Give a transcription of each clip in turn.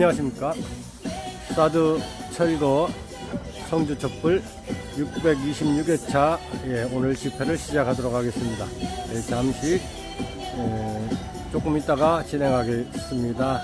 안녕하십니까. 사드 철거 성주 촛불 626회차 오늘 집회를 시작하도록 하겠습니다. 잠시 조금 있다가 진행하겠습니다.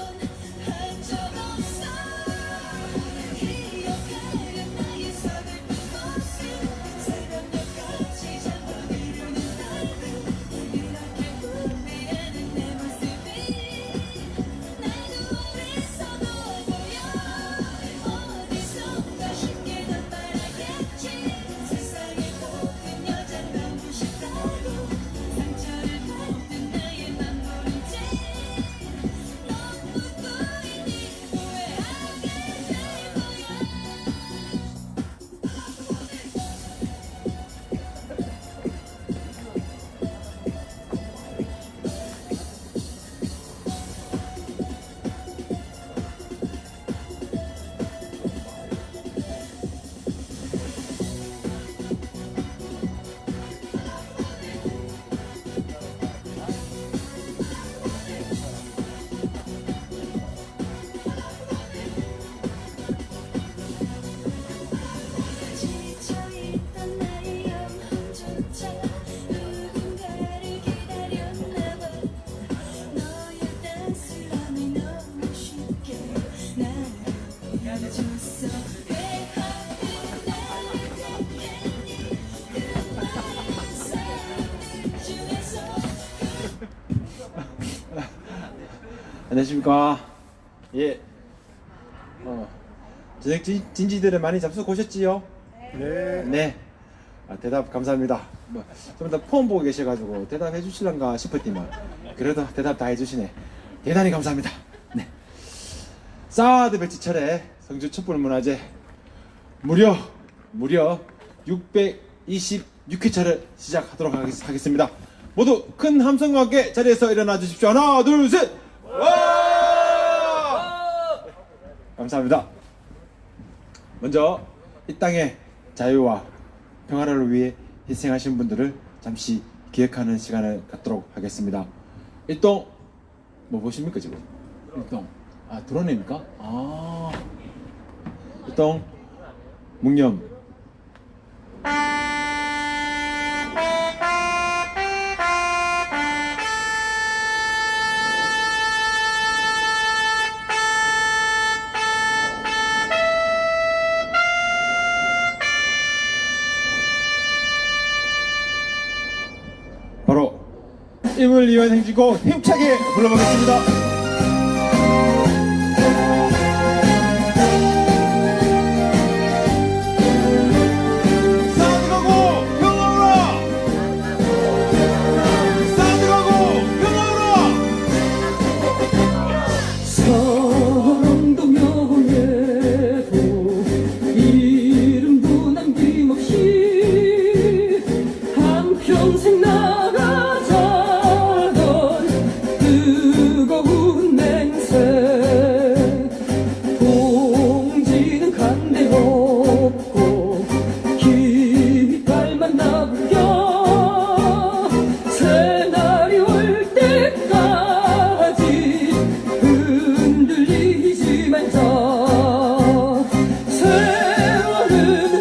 안녕하십니까. 예. 저녁 진지들은 많이 잡수고 오셨지요? 네. 네. 대답 감사합니다. 좀 더 폰 보고 계셔가지고 대답해 주실란가 싶었지만 그래도 대답 다 해주시네. 대단히 감사합니다. 네. 사드 배치철의 성주 촛불문화제 무려 626회차를 시작하도록 하겠습니다. 모두 큰 함성과 함께 자리에서 일어나 주십시오. 하나, 둘, 셋! 감사합니다. 먼저 이 땅의 자유와 평화를 위해 희생하신 분들을 잠시 기억하는 시간을 갖도록 하겠습니다. 일동 뭐 보십니까 지금? 일동 드론입니까? 일동 묵념 바로 힘을 이은 행진곡 힘차게 불러보겠습니다. 평생 나가자던 뜨거운 맹세 공지는 간대 없고 깃발만 나불려 새날이 올 때까지 흔들리지 말자. 세월은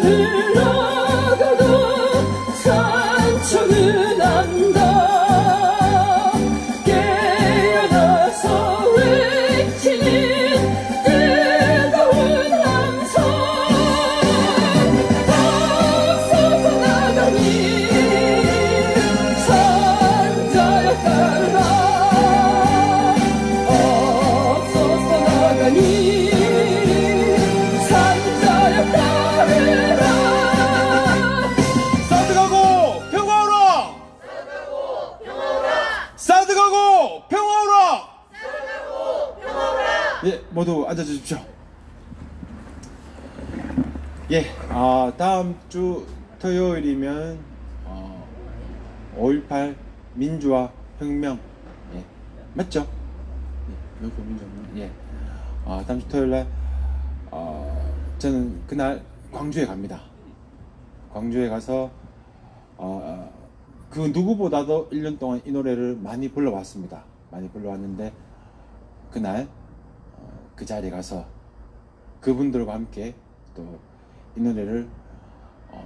흘러가도 상처는 안다. 깨어나서 외치는 뜨거운 함성 앞서서 나가니 산자야 따르라. 앞서서 나가니 산자야 따르라. 사드 가고 평화오라! 사드 가고 평화오라! 예, 모두 앉아주십시오. 예, 다음 주 토요일이면 5.18 민주화 혁명, 예, 맞죠? 예, 민주화 혁명, 예. 다음 주 토요일날 저는 그날 광주에 갑니다. 광주에 가서 그 누구보다도 1년 동안 이 노래를 많이 불러왔습니다. 많이 불러왔는데 그날 그 자리에 가서 그분들과 함께 또 이 노래를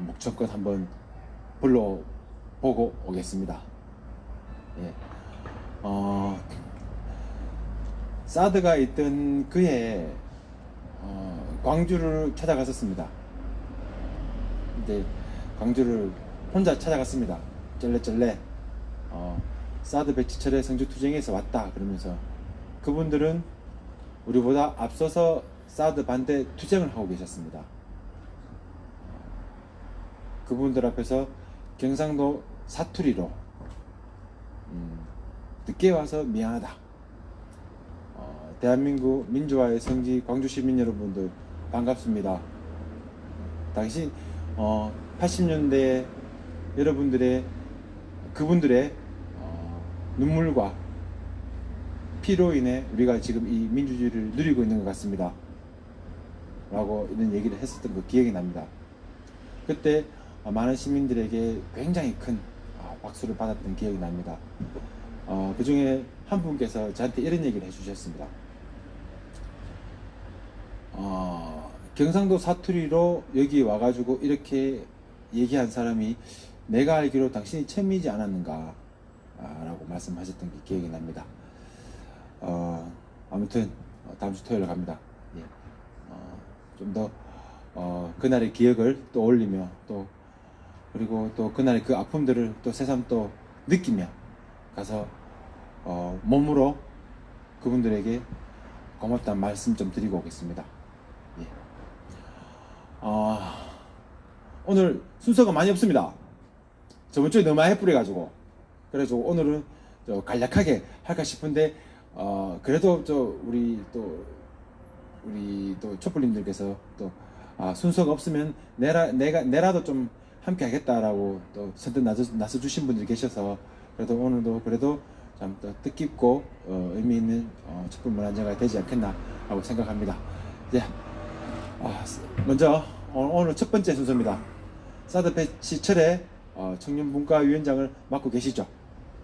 목청껏 한번 불러보고 오겠습니다. 예. 사드가 있던 그해 광주를 찾아갔었습니다. 근데 광주를 혼자 찾아갔습니다. 쩔레쩔레 사드 배치철의 성주투쟁에서 왔다 그러면서 그분들은 우리보다 앞서서 사드 반대 투쟁을 하고 계셨습니다. 그분들 앞에서 경상도 사투리로 늦게 와서 미안하다. 대한민국 민주화의 성지 광주 시민 여러분들 반갑습니다. 당시 80년대 여러분들의 그분들의 눈물과 피로 인해 우리가 지금 이 민주주의를 누리고 있는 것 같습니다. 라고 이런 얘기를 했었던 그 기억이 납니다. 그때 많은 시민들에게 굉장히 큰 박수를 받았던 기억이 납니다. 그 중에 한 분께서 저한테 이런 얘기를 해주셨습니다. 경상도 사투리로 여기 와가지고 이렇게 얘기한 사람이 내가 알기로 당신이 처음이지 않았는가 라고 말씀하셨던 게 기억이 납니다. 아무튼 다음 주 토요일 갑니다. 예. 좀 더 그날의 기억을 또 올리며 또 그리고 또 그날의 그 아픔들을 또 새삼 또 느끼며 가서 몸으로 그분들에게 고맙다는 말씀 좀 드리고 오겠습니다. 예. 오늘 순서가 많이 없습니다. 저번 주에 너무 많이 뿌려가지고 그래서 오늘은 간략하게 할까 싶은데 그래도 우리 또 촛불님들께서 또 순서가 없으면 내라도 좀 함께 하겠다라고 또 선뜻 나서 주신 분들이 계셔서 그래도 오늘도 그래도 참 또 뜻깊고 의미 있는 촛불 문안제가 되지 않겠나 하고 생각합니다. 예. 먼저 오늘 첫 번째 순서입니다. 사드 배치철의 청년분과위원장을 맡고 계시죠.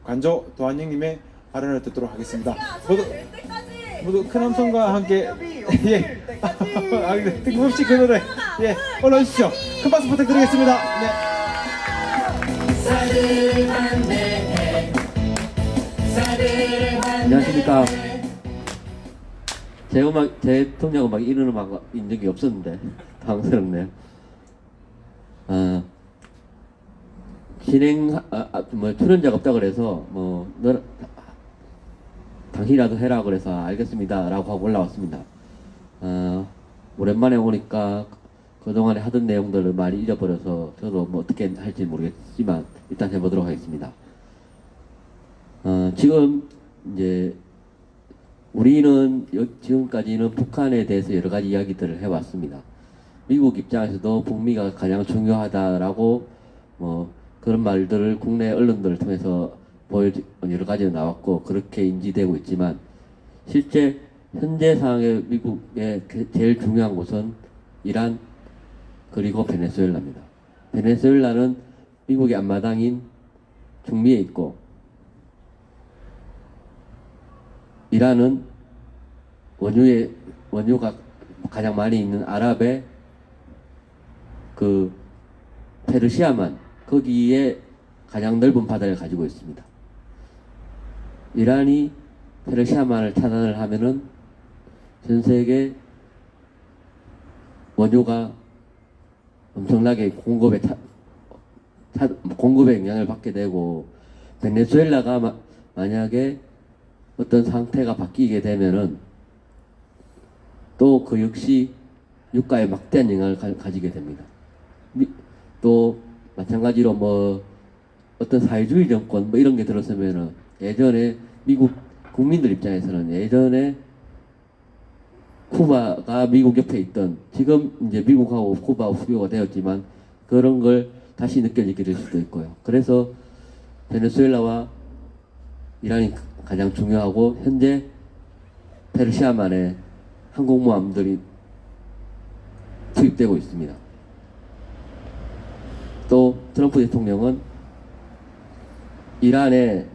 관조 도한영님의 발언을 듣도록 하겠습니다. 모두 큰 함성과 함께 예, 뜬금없이 그 노래 예 올라오십시오. 큰 박수 부탁드리겠습니다. 네. 안녕하십니까. 제 동작은 막 이런 음악인 적이 없었는데 당황스럽네요. 출연자가 없다 그래서 너 당신이라도 해라 그래서 알겠습니다 라고 하고 올라왔습니다. 오랜만에 오니까 그동안에 하던 내용들을 많이 잊어버려서 저도 어떻게 할지 모르겠지만 일단 해보도록 하겠습니다. 지금 이제 우리는 지금까지는 북한에 대해서 여러 가지 이야기들을 해왔습니다. 미국 입장에서도 북미가 가장 중요하다라고 그런 말들을 국내 언론들을 통해서 여러 가지가 나왔고 그렇게 인지되고 있지만 실제 현재 상황의 미국의 제일 중요한 곳은 이란 그리고 베네수엘라입니다. 베네수엘라는 미국의 앞마당인 중미에 있고 이란은 원유가 가장 많이 있는 아랍의 그 페르시아만 거기에 가장 넓은 바다를 가지고 있습니다. 이란이 페르시아만을 차단을 하면은 전 세계 원유가 엄청나게 공급에 영향을 받게 되고 베네수엘라가 만약에 어떤 상태가 바뀌게 되면은 또 그 역시 유가에 막대한 영향을 가지게 됩니다. 또 마찬가지로 어떤 사회주의 정권 이런 게 들었으면은 예전에 미국 국민들 입장에서는 예전에 쿠바가 미국 옆에 있던 지금 이제 미국하고 쿠바하고 수교가 되었지만 그런 걸 다시 느껴지게 될 수도 있고요. 그래서 베네수엘라와 이란이 가장 중요하고 현재 페르시아만에 항공모함들이 투입되고 있습니다. 또 트럼프 대통령은 이란의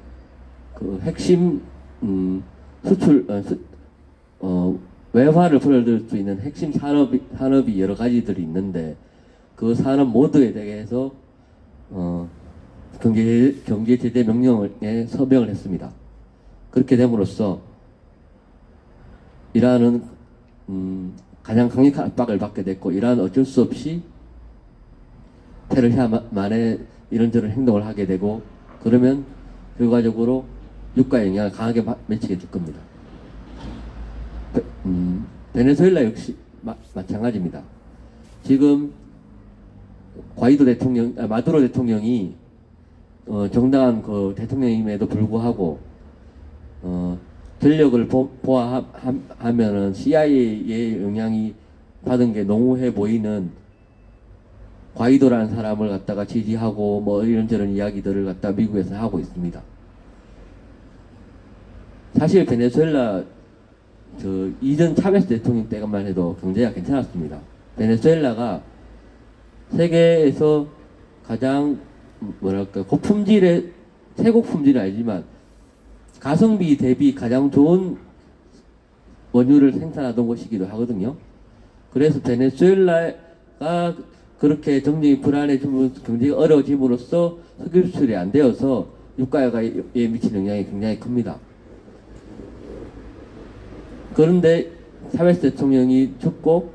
그 핵심 수출 외화를 불어들 수 있는 핵심 산업이 여러 가지들이 있는데 그 산업 모두에 대해서 경제 제재 명령에 서명을 했습니다. 그렇게 됨으로써 이란은 가장 강력한 압박을 받게 됐고 이란은 어쩔 수 없이 페르시아만에 이런저런 행동을 하게 되고 그러면 결과적으로 유가에 영향을 강하게 미치게 될 겁니다. 베네수엘라 역시 마찬가지입니다. 지금 마두로 대통령이 정당한 그 대통령임에도 불구하고 전력을 보아하면은 CIA의 영향이 받은 게 농후해 보이는 과이도라는 사람을 갖다가 지지하고 뭐 이런저런 이야기들을 갖다 미국에서 하고 있습니다. 사실 베네수엘라 이전 차베스 대통령 때만 해도 경제가 괜찮았습니다. 베네수엘라가 세계에서 가장 고품질의 최고품질은 아니지만 가성비 대비 가장 좋은 원유를 생산하던 곳이기도 하거든요. 그래서 베네수엘라가 그렇게 정경이 불안해지고 경제가 어려워짐으로써 석유 수출이 안 되어서 유가에 미치는 영향이 굉장히 큽니다. 그런데 차베스 대통령이 죽고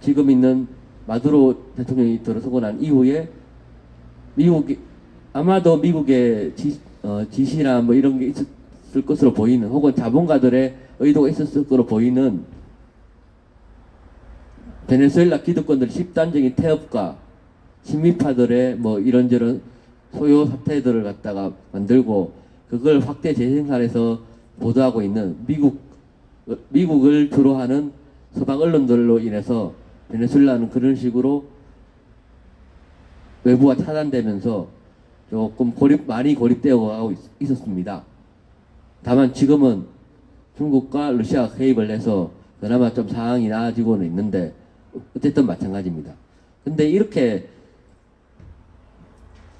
지금 있는 마두로 대통령이 들어서고 난 이후에 아마도 미국의 지시나 뭐 이런 게 있었을 것으로 보이는 혹은 자본가들의 의도가 있었을 것으로 보이는 베네수엘라 기득권들 집단적인 태업과 친미파들의 뭐 이런저런 소요 사태들을 갖다가 만들고 그걸 확대 재생산해서 보도하고 있는 미국을 주로 하는 서방 언론들로 인해서 베네수엘라는 그런 식으로 외부가 차단되면서 조금 많이 고립되어 가고 있었습니다. 다만 지금은 중국과 러시아가 개입을 해서 그나마 좀 상황이 나아지고는 있는데 어쨌든 마찬가지입니다. 근데 이렇게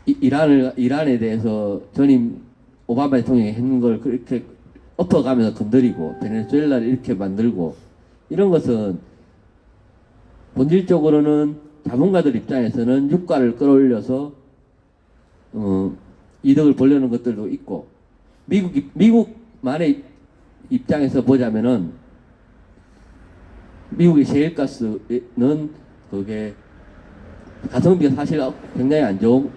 이란에 대해서 전임 오바마 대통령이 했는 걸 그렇게 엎어가면서 건드리고 베네수엘라를 이렇게 만들고 이런 것은 본질적으로는 자본가들 입장에서는 유가를 끌어올려서 이득을 보려는 것들도 있고 미국만의 입장에서 보자면은 미국의 셰일가스는 그게 가성비가 사실 굉장히 안 좋은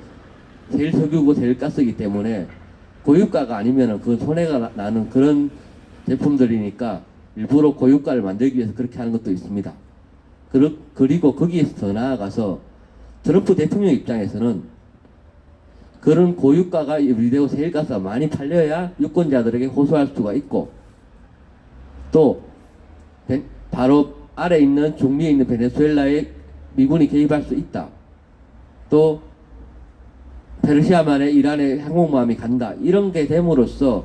셰일 석유고 셰일가스이기 때문에 고유가가 아니면은 그 손해가 나는 그런 제품들이니까 일부러 고유가를 만들기 위해서 그렇게 하는 것도 있습니다. 그리고 거기에서 더 나아가서 트럼프 대통령 입장에서는 그런 고유가가 유리되고 셰일가스가 많이 팔려야 유권자들에게 호소할 수가 있고 또 바로 아래 있는 중미에 있는 베네수엘라에 미군이 개입할 수 있다. 또 페르시아만에 이란의 항공모함이 간다. 이런 게 됨으로써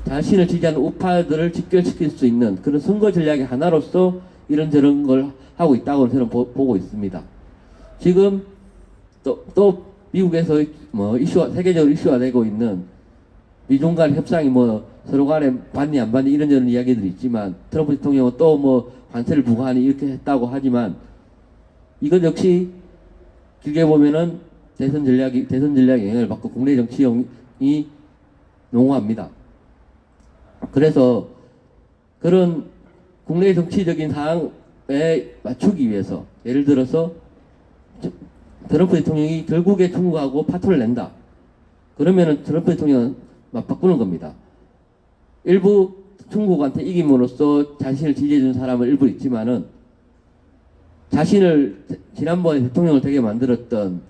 자신을 지지하는 우파들을 직결시킬 수 있는 그런 선거 전략의 하나로서 이런저런 걸 하고 있다고 저는 보고 있습니다. 지금 또 미국에서 뭐 세계적으로 이슈가 되고 있는 미중 간 협상이 뭐 서로 간에 받니 안 받니 이런저런 이야기들이 있지만 트럼프 대통령은 또 뭐 관세를 부과하니 이렇게 했다고 하지만 이것 역시 길게 보면은 대선 전략에 영향을 받고 국내 정치용이 농후합니다. 그래서 그런 국내 정치적인 상황에 맞추기 위해서 예를 들어서 트럼프 대통령이 결국에 중국하고 파토를 낸다. 그러면은 트럼프 대통령은 맞바꾸는 겁니다. 일부 중국한테 이김으로써 자신을 지지해준 사람은 일부 있지만은 자신을 지난번에 대통령을 되게 만들었던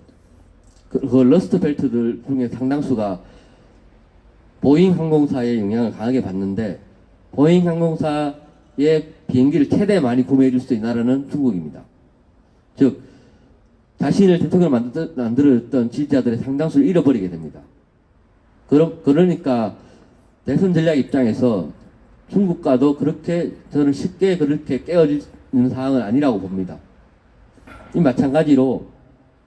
그 러스트 벨트들 중에 상당수가 보잉 항공사의 영향을 강하게 받는데 보잉 항공사의 비행기를 최대 많이 구매해 줄 수 있는 나라는 중국입니다. 즉 자신을 대통령을 만들었던 지지자들의 상당수를 잃어버리게 됩니다. 그러니까 대선 전략 입장에서 중국과도 그렇게 저는 쉽게 그렇게 깨어지는 상황은 아니라고 봅니다. 이 마찬가지로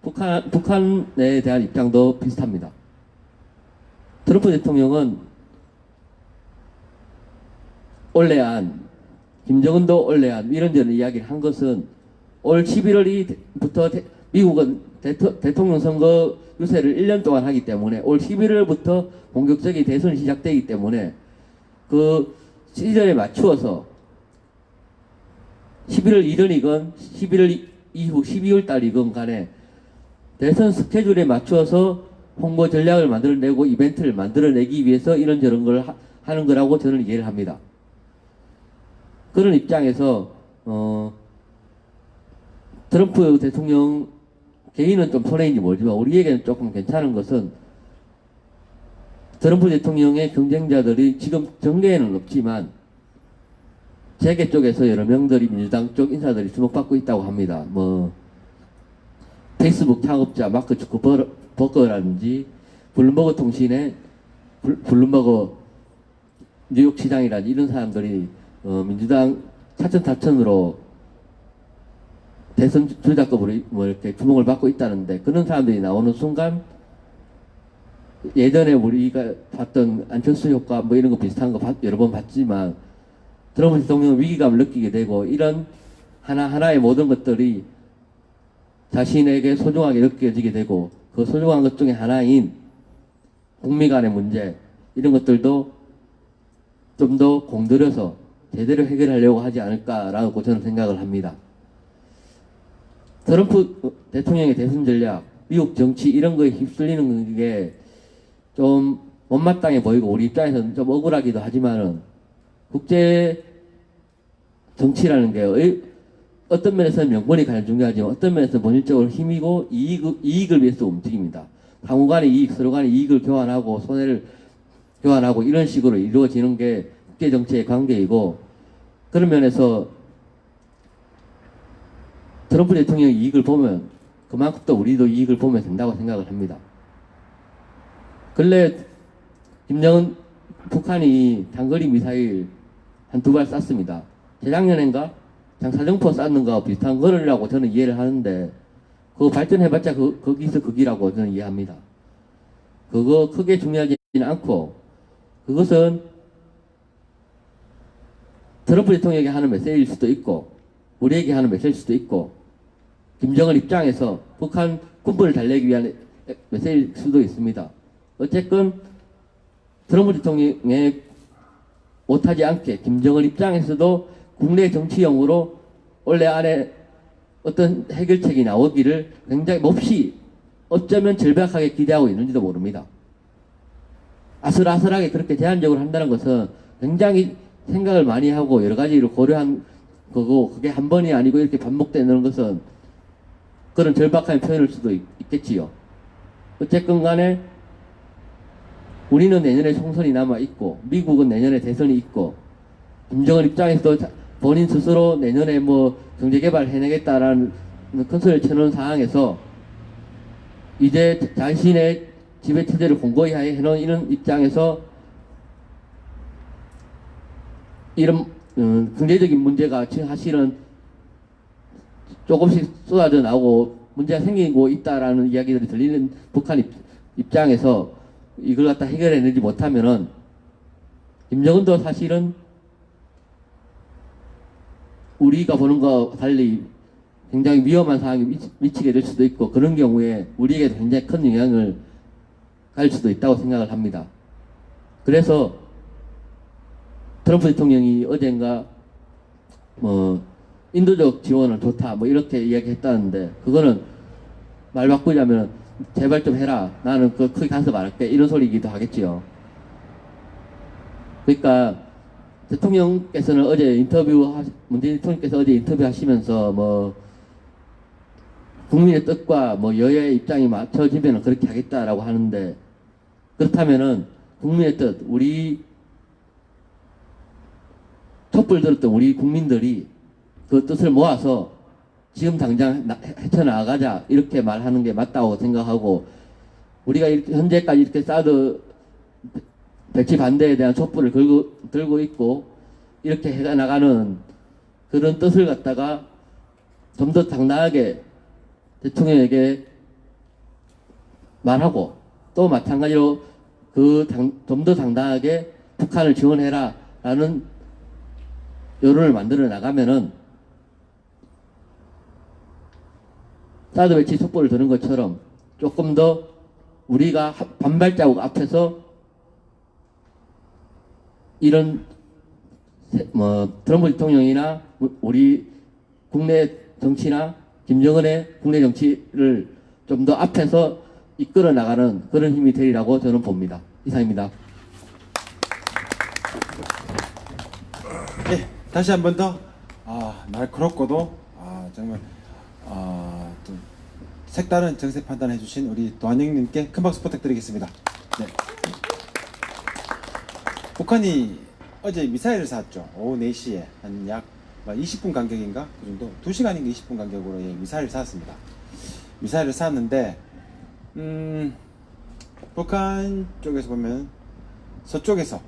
북한에 대한 입장도 비슷합니다. 트럼프 대통령은 올해안 김정은도 올레안 이런저런 이야기를 한 것은 올 11월부터 미국은 대통령 선거 유세를 1년 동안 하기 때문에 올 11월부터 본격적인 대선이 시작되기 때문에 그 시즌에 맞추어서 11월 1일이건 11월 이후 12월 달이건 간에 대선 스케줄에 맞추어서 홍보 전략을 만들어내고 이벤트를 만들어내기 위해서 이런저런 걸 하는 거라고 저는 이해를 합니다. 그런 입장에서 트럼프 대통령 개인은 좀 손해인지 모르지만 우리에게는 조금 괜찮은 것은 트럼프 대통령의 경쟁자들이 지금 정계에는 없지만 재계 쪽에서 여러 명들이 민주당 쪽 인사들이 주목받고 있다고 합니다. 뭐 페이스북 창업자 마크 주커버거라든지 블룸버그 통신의 블룸버그 뉴욕 시장이라든지 이런 사람들이 민주당 차천타천으로 대선 주자급으로 뭐 이렇게 주목을 받고 있다는데 그런 사람들이 나오는 순간 예전에 우리가 봤던 안철수 효과 뭐 이런 거 비슷한 거 여러 번 봤지만 트럼프 대통령은 위기감을 느끼게 되고 이런 하나하나의 모든 것들이 자신에게 소중하게 느껴지게 되고 그 소중한 것 중에 하나인 북미 간의 문제 이런 것들도 좀 더 공들여서 제대로 해결하려고 하지 않을까라고 저는 생각을 합니다. 트럼프 대통령의 대선 전략, 미국 정치 이런 거에 휩쓸리는 게 좀 못마땅해 보이고 우리 입장에서는 좀 억울하기도 하지만은 국제 정치라는 게 어떤 면에서는 명분이 가장 중요하지만 어떤 면에서는 본질적으로 힘이고 이익을 위해서 움직입니다. 상호 간의 이익, 서로 간의 이익을 교환하고 손해를 교환하고 이런 식으로 이루어지는 게 국제 정치의 관계이고 그런 면에서 트럼프 대통령의 이익을 보면 그만큼 또 우리도 이익을 보면 된다고 생각을 합니다. 근래 김정은 북한이 단거리 미사일 한두 발 쐈습니다. 재작년인가 장사정포 쐈는 거와 비슷한 거라고 저는 이해를 하는데 그거 발전해봤자 거기서 거기라고 저는 이해합니다. 그거 크게 중요하지는 않고 그것은 트럼프 대통령에게 하는 메시지일 수도 있고 우리에게 하는 메시지일 수도 있고 김정은 입장에서 북한 군부를 달래기 위한 메시지일 수도 있습니다. 어쨌건 트럼프 대통령의 못하지 않게 김정은 입장에서도 국내 정치용으로 원래 안에 어떤 해결책이 나오기를 굉장히 몹시 어쩌면 절박하게 기대하고 있는지도 모릅니다. 아슬아슬하게 그렇게 제한적으로 한다는 것은 굉장히 생각을 많이 하고 여러 가지를 고려한 거고 그게 한 번이 아니고 이렇게 반복되는 것은 그런 절박한 표현일 수도 있겠지요. 어쨌건 간에 우리는 내년에 총선이 남아있고 미국은 내년에 대선이 있고 김정은 입장에서도 본인 스스로 내년에 뭐 경제개발 해내겠다라는 큰 소리를 쳐놓은 상황에서 이제 자신의 지배체제를 공고히 해놓은 이런 입장에서 이런 경제적인 문제가 지금 사실은 조금씩 쏟아져 나오고 문제가 생기고 있다라는 이야기들이 들리는 북한 입장에서 이걸 갖다 해결해내지 못하면은 김정은도 사실은 우리가 보는 것과 달리 굉장히 위험한 상황에 미치게 될 수도 있고 그런 경우에 우리에게 굉장히 큰 영향을 갈 수도 있다고 생각을 합니다. 그래서 트럼프 대통령이 어젠가 뭐 인도적 지원은 좋다 뭐 이렇게 이야기했다는데 그거는 말 바꾸자면 제발 좀 해라 나는 그 크게 가서 말할게 이런 소리이기도 하겠지요. 그러니까 대통령께서는 어제 문재인 대통령께서 어제 인터뷰 하시면서 뭐 국민의 뜻과 뭐 여야의 입장이 맞춰지면 그렇게 하겠다라고 하는데 그렇다면은 국민의 뜻 우리 촛불 들었던 우리 국민들이 그 뜻을 모아서 지금 당장 헤쳐나가자 이렇게 말하는 게 맞다고 생각하고 우리가 현재까지 이렇게 사드 배치 반대에 대한 촛불을 들고 있고 이렇게 해나가는 그런 뜻을 갖다가 좀 더 당당하게 대통령에게 말하고 또 마찬가지로 좀 더 당당하게 북한을 지원해라 라는 여론을 만들어 나가면은 사드 배치 촛불을 드는 것처럼 조금 더 우리가 반발자국 앞에서 이런 트럼프 대통령이나 우리 국내 정치나 김정은의 국내 정치를 좀 더 앞에서 이끌어 나가는 그런 힘이 되리라고 저는 봅니다. 이상입니다. 예, 다시 한 번 더 날카롭고도 정말 좀 색다른 정세 판단해 주신 우리 도한영님께 큰 박수 부탁드리겠습니다. 네. 북한이 어제 미사일을 쐈죠. 오후 4시에 한 약 20분 간격인가 그 정도 2시간인가 20분 간격으로 미사일을 쐈습니다. 미사일을 쐈는데 북한 쪽에서 보면 서쪽에서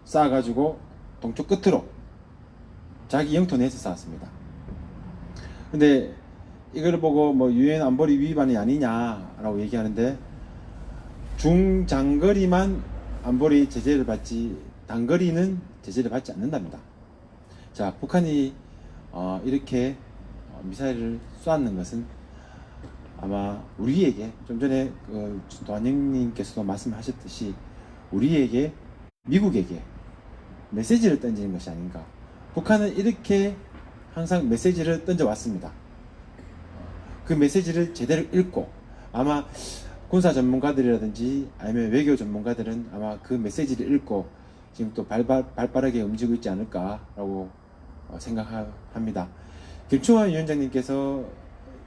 쏴가지고 동쪽 끝으로 자기 영토 내에서 쐈습니다. 근데 이걸 보고 뭐 유엔 안보리 위반이 아니냐라고 얘기하는데 중장거리만 안보리 제재를 받지 단거리는 제재를 받지 않는답니다. 자, 북한이 이렇게 미사일을 쏘았는 것은 아마 우리에게 좀 전에 도한영님께서도 말씀하셨듯이 우리에게 미국에게 메시지를 던지는 것이 아닌가. 북한은 이렇게 항상 메시지를 던져왔습니다. 그 메시지를 제대로 읽고 아마 군사 전문가들이라든지 아니면 외교 전문가들은 아마 그 메시지를 읽고 지금 또 발빠르게 움직이고 있지 않을까라고 생각합니다. 김충환 위원장님께서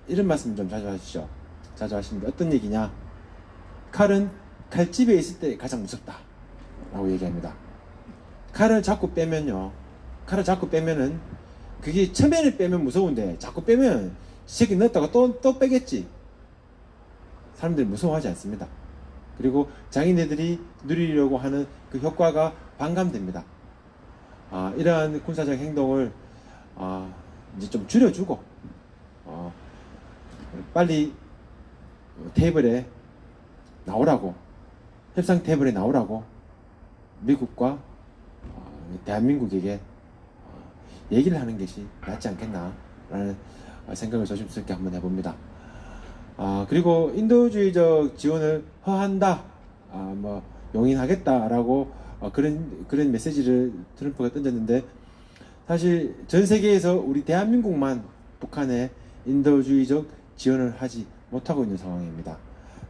이런 말씀 좀 자주 하시죠. 자주 하시는데 어떤 얘기냐? 칼은 칼집에 있을 때 가장 무섭다 라고 얘기합니다. 칼을 자꾸 빼면요, 칼을 자꾸 빼면은 그게 처음에는 빼면 무서운데 자꾸 빼면 새끼 넣었다가 또 빼겠지. 사람들이 무서워하지 않습니다. 그리고 자기네들이 누리려고 하는 그 효과가 반감됩니다. 이러한 군사적 행동을 이제 좀 줄여주고 빨리 테이블에 나오라고, 협상 테이블에 나오라고 미국과 대한민국에게 얘기를 하는 것이 낫지 않겠나라는 생각을 조심스럽게 한번 해봅니다. 그리고 인도주의적 지원을 허한다, 뭐 용인하겠다라고 그런 메시지를 트럼프가 던졌는데 사실 전 세계에서 우리 대한민국만 북한에 인도주의적 지원을 하지 못하고 있는 상황입니다.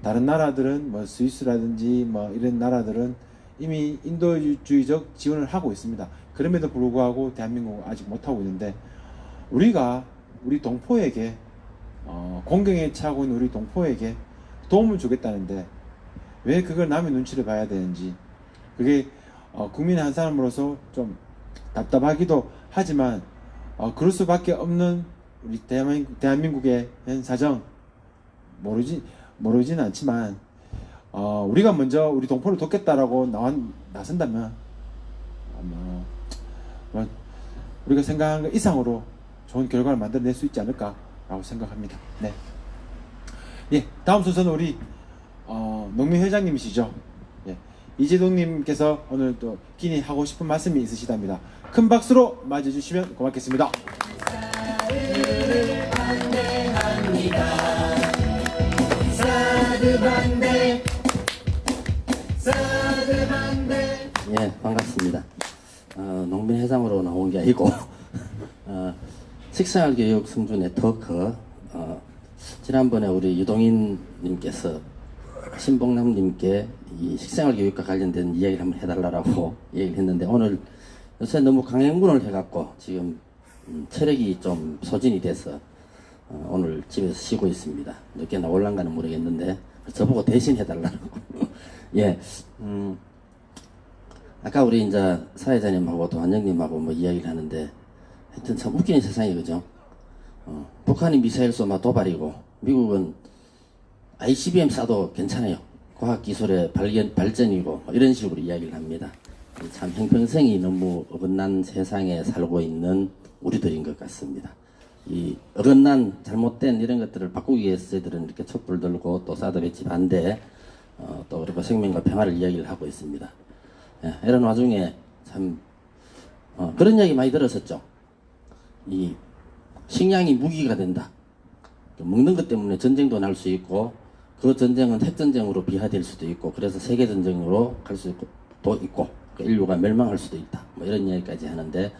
다른 나라들은 뭐 스위스라든지 뭐 이런 나라들은 이미 인도주의적 지원을 하고 있습니다. 그럼에도 불구하고 대한민국은 아직 못하고 있는데 우리가 우리 동포에게 공경에 처하고 있는 우리 동포에게 도움을 주겠다는데 왜 그걸 남의 눈치를 봐야 되는지, 그게 국민의 한 사람으로서 좀 답답하기도 하지만 그럴 수밖에 없는 우리 대한민국의 현 사정 모르진 않지만 우리가 먼저 우리 동포를 돕겠다라고 나선다면 우리가 생각한 것 이상으로 좋은 결과를 만들어낼 수 있지 않을까라고 생각합니다. 네. 예, 다음 순서는 우리 농민 회장님이시죠. 예, 이재동님께서 오늘 또 긴히 하고 싶은 말씀이 있으시답니다. 큰 박수로 맞이해주시면 고맙겠습니다. 예, 반갑습니다. 농민 회장으로 나온 게 아니고 식생활교육 승주 네트워크 지난번에 우리 유동인님께서 신봉남님께 이 식생활교육과 관련된 이야기를 한번 해달라고 얘기를 했는데 오늘 요새 너무 강행군을 해갖고 지금 체력이 좀 소진이 돼서 오늘 집에서 쉬고 있습니다. 늦게 나올란가는 모르겠는데 저보고 대신 해달라고. 예, 아까 우리 이제 사회자님하고 도한영님하고 뭐 이야기를 하는데 하여튼 참 웃기는 세상이 그죠? 북한이 미사일 쏘면 도발이고 미국은 ICBM 쏴도 괜찮아요. 과학기술의 발전이고 뭐 이런 식으로 이야기를 합니다. 참 형평성이 너무 어긋난 세상에 살고 있는 우리들인 것 같습니다. 이 어긋난 잘못된 이런 것들을 바꾸기 위해서 저희들은 이렇게 촛불 들고 또 사드 배치 반대 또 그리고 생명과 평화를 이야기를 하고 있습니다. 예, 이런 와중에 참 그런 이야기 많이 들었었죠. 이 식량이 무기가 된다. 먹는 것 때문에 전쟁도 날 수 있고 그 전쟁은 핵전쟁으로 비화될 수도 있고 그래서 세계전쟁으로 갈 수도 있고 인류가 멸망할 수도 있다. 뭐 이런 이야기까지 하는데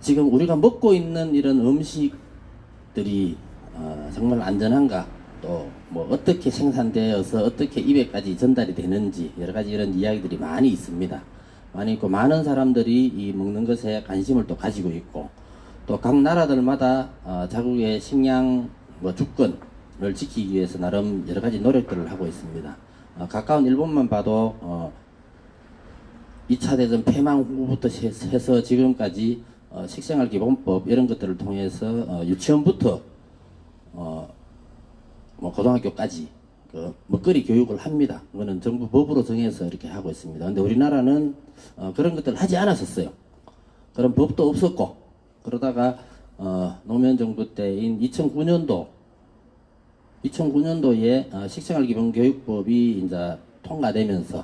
지금 우리가 먹고 있는 이런 음식들이 정말 안전한가 또 뭐 어떻게 생산되어서 어떻게 입에까지 전달이 되는지 여러 가지 이런 이야기들이 많이 있습니다. 많이 있고 많은 사람들이 이 먹는 것에 관심을 또 가지고 있고 또 각 나라들마다 자국의 식량 뭐 주권을 지키기 위해서 나름 여러 가지 노력들을 하고 있습니다. 가까운 일본만 봐도 2차 대전 폐망 후부터 해서 지금까지 식생활 기본법 이런 것들을 통해서 유치원부터 뭐 고등학교까지 그 먹거리 교육을 합니다. 그거는 정부 법으로 정해서 이렇게 하고 있습니다. 근데 우리나라는 그런 것들을 하지 않았었어요. 그런 법도 없었고 그러다가 노무현 정부 때인 2009년도에 식생활 기본 교육법이 이제 통과되면서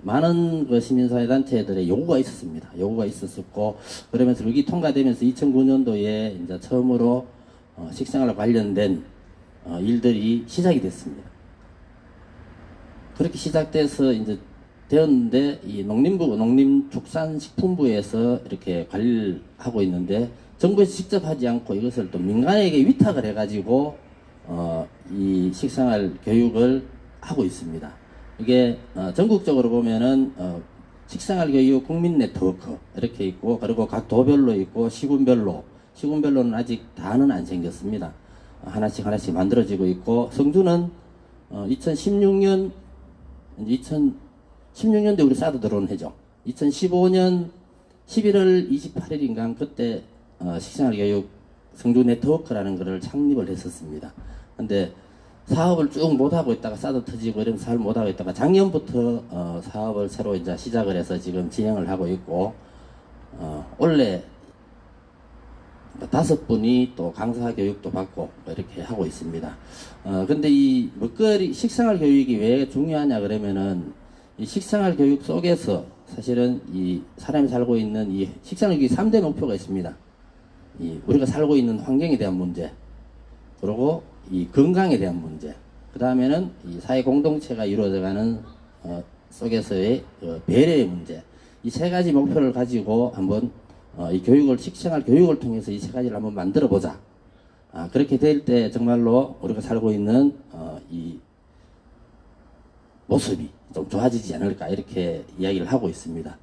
많은 그 시민사회 단체들의 요구가 있었습니다. 요구가 있었었고 그러면서 여기 통과되면서 2009년도에 이제 처음으로 식생활과 관련된 일들이 시작이 됐습니다. 그렇게 시작돼서 이제 되었는데 이 농림부 농림축산식품부에서 이렇게 관리를 하고 있는데 정부에서 직접 하지 않고 이것을 또 민간에게 위탁을 해가지고 이 식생활 교육을 하고 있습니다. 이게 전국적으로 보면은 식생활 교육 국민 네트워크 이렇게 있고 그리고 각 도별로 있고 시군별로는 아직 다는 안 생겼습니다. 하나씩 만들어지고 있고 성주는 2016년도에 우리 사드 들어온 해죠. 2015년 11월 28일인가 그때 식생활 교육 성주 네트워크라는 것을 창립을 했었습니다. 근데 사업을 쭉 못하고 있다가 사드 터지고 이런 사업을 못하고 있다가 작년부터 사업을 새로 이제 시작을 해서 지금 진행을 하고 있고 원래 5분이 또 강사 교육도 받고 이렇게 하고 있습니다. 근데 이 먹거리 식생활 교육이 왜 중요하냐 그러면은 이 식생활 교육 속에서 사실은 이 사람이 살고 있는 이 식생활 교육이 3대 목표가 있습니다. 이 우리가 살고 있는 환경에 대한 문제, 그리고 이 건강에 대한 문제, 그 다음에는 이 사회 공동체가 이루어져가는 속에서의 배려의 문제, 이 세 가지 목표를 가지고 한번 이 교육을 식생활 교육을 통해서 이 세 가지를 한번 만들어 보자. 그렇게 될 때 정말로 우리가 살고 있는 이 모습이 좀 좋아지지 않을까 이렇게 이야기를 하고 있습니다.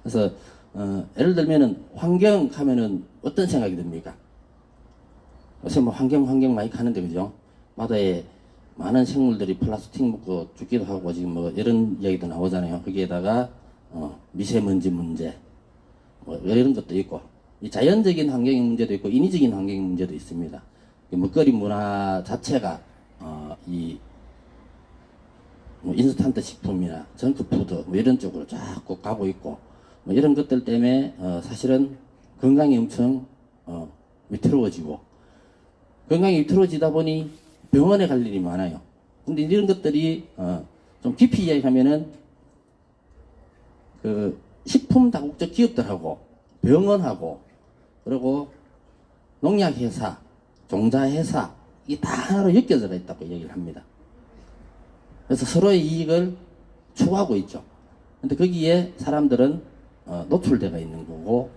그래서 예를 들면은 환경 하면은 어떤 생각이 듭니까? 요새 뭐 환경 많이 가는데 그죠? 바다에 많은 생물들이 플라스틱 먹고 죽기도 하고 지금 뭐 이런 이야기도 나오잖아요. 거기에다가 미세먼지 문제 뭐 이런 것도 있고 이 자연적인 환경의 문제도 있고 인위적인 환경의 문제도 있습니다. 이 먹거리 문화 자체가 뭐 인스턴트 식품이나 정크푸드 뭐 이런 쪽으로 자꾸 가고 있고 뭐 이런 것들 때문에 사실은 건강이 엄청 위태로워지고 건강이 위태로워지다 보니 병원에 갈 일이 많아요. 근데 이런 것들이 좀 깊이 이야기하면은 그 식품 다국적 기업들하고 병원하고 그리고 농약회사, 종자회사 이게 다 하나로 엮여져 있다고 얘기를 합니다. 그래서 서로의 이익을 추구하고 있죠. 근데 거기에 사람들은 노출되어 있는 거고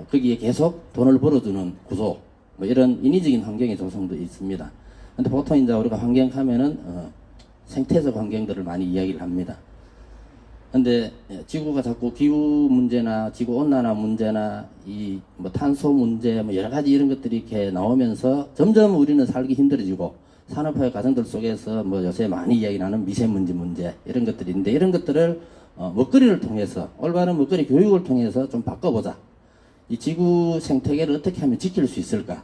거기에 계속 돈을 벌어주는 구조 뭐 이런 인위적인 환경의 조성도 있습니다. 근데 보통 이제 우리가 환경 하면은 생태적 환경들을 많이 이야기를 합니다. 근데 지구가 자꾸 기후 문제나 지구 온난화 문제나 이 뭐 탄소 문제 뭐 여러 가지 이런 것들이 이렇게 나오면서 점점 우리는 살기 힘들어지고 산업화의 과정들 속에서 뭐 요새 많이 이야기 나는 미세먼지 문제 이런 것들인데 이런 것들을 먹거리를 통해서 올바른 먹거리 교육을 통해서 좀 바꿔보자. 이 지구 생태계를 어떻게 하면 지킬 수 있을까?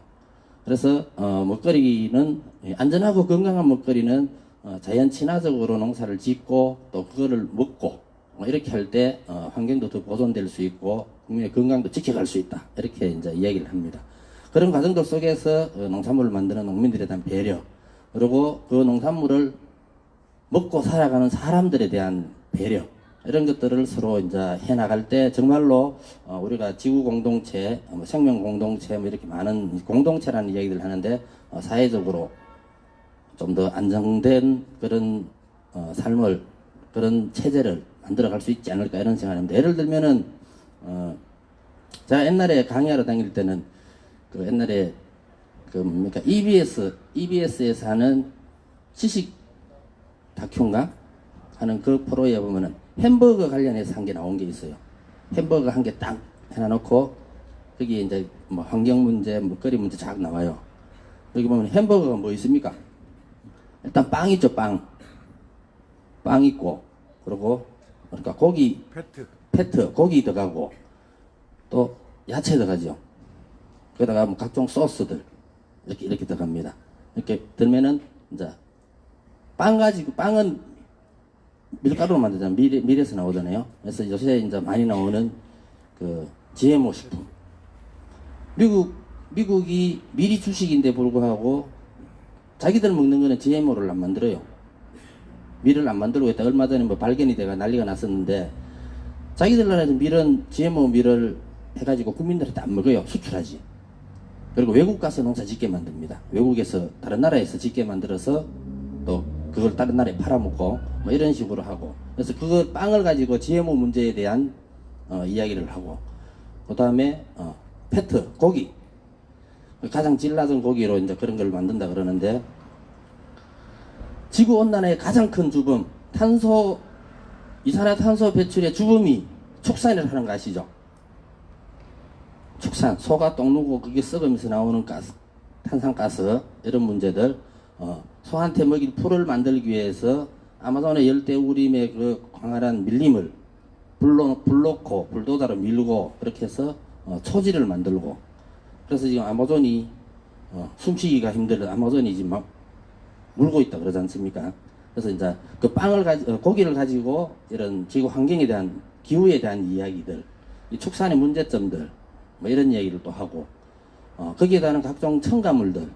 그래서 먹거리는 안전하고 건강한 먹거리는 자연 친화적으로 농사를 짓고 또 그거를 먹고 이렇게 할 때 환경도 더 보존될 수 있고 국민의 건강도 지켜갈 수 있다 이렇게 이제 이야기를 합니다. 그런 과정들 속에서 농산물을 만드는 농민들에 대한 배려 그리고 그 농산물을 먹고 살아가는 사람들에 대한 배려 이런 것들을 서로 이제 해 나갈 때 정말로 우리가 지구 공동체, 생명 공동체 뭐 이렇게 많은 공동체라는 이야기를 하는데 사회적으로 좀 더 안정된 그런 삶을 그런 체제를 만들어갈 수 있지 않을까 이런 생각합니다. 예를 들면은 제가 옛날에 강의하러 다닐 때는 그 옛날에 그 뭡니까 EBS에서 하는 지식 다큐인가 하는 그 프로에 보면은 햄버거 관련해서 한 게 나온 게 있어요. 햄버거 한 개 딱 해놔놓고 거기에 이제 뭐 환경 문제, 먹거리 문제 쫙 나와요. 여기 보면 햄버거가 뭐 있습니까? 일단 빵 있죠, 빵 있고, 그리고 그러니까 고기 패트 고기 들어가고 또 야채 들어가죠. 거기다가 뭐 각종 소스들 이렇게 들어갑니다. 이렇게 들면은 이제 빵 가지고 빵은 밀가루로 만들잖아요. 밀에서 나오잖아요. 그래서 요새 이제 많이 나오는 그 GMO 식품. 미국이 밀이 주식인데 불구하고 자기들 먹는 거는 GMO를 안 만들어요. 밀을 안 만들고 있다. 얼마 전에 뭐 발견이 돼가 난리가 났었는데 자기들 나라에서 밀은 GMO 밀을 해가지고 국민들한테 안 먹어요. 수출하지. 그리고 외국 가서 농사 짓게 만듭니다. 외국에서 다른 나라에서 짓게 만들어서 또 그걸 다른 나라에 팔아먹고 뭐 이런 식으로 하고 그래서 그 빵을 가지고 GMO 문제에 대한 이야기를 하고 그 다음에 패트 고기 가장 질 낮은 고기로 이제 그런 걸 만든다 그러는데 지구 온난화의 가장 큰 주범 이산화탄소 배출의 주범이 축산이라고 하는 거 아시죠? 축산 소가 똥 누고 그게 썩으면서 나오는 가스 탄산가스 이런 문제들 소한테 먹일 풀을 만들기 위해서 아마존의 열대우림의 그 광활한 밀림을 불놓고 불도다로 밀고 그렇게 해서 초지를 만들고 그래서 지금 아마존이 숨쉬기가 힘들어 아마존이 지금 막 물고 있다 그러지 않습니까? 그래서 이제 그 고기를 가지고 이런 지구 환경에 대한 기후에 대한 이야기들 이 축산의 문제점들 뭐 이런 이야기를 또 하고 거기에 대한 각종 첨가물들이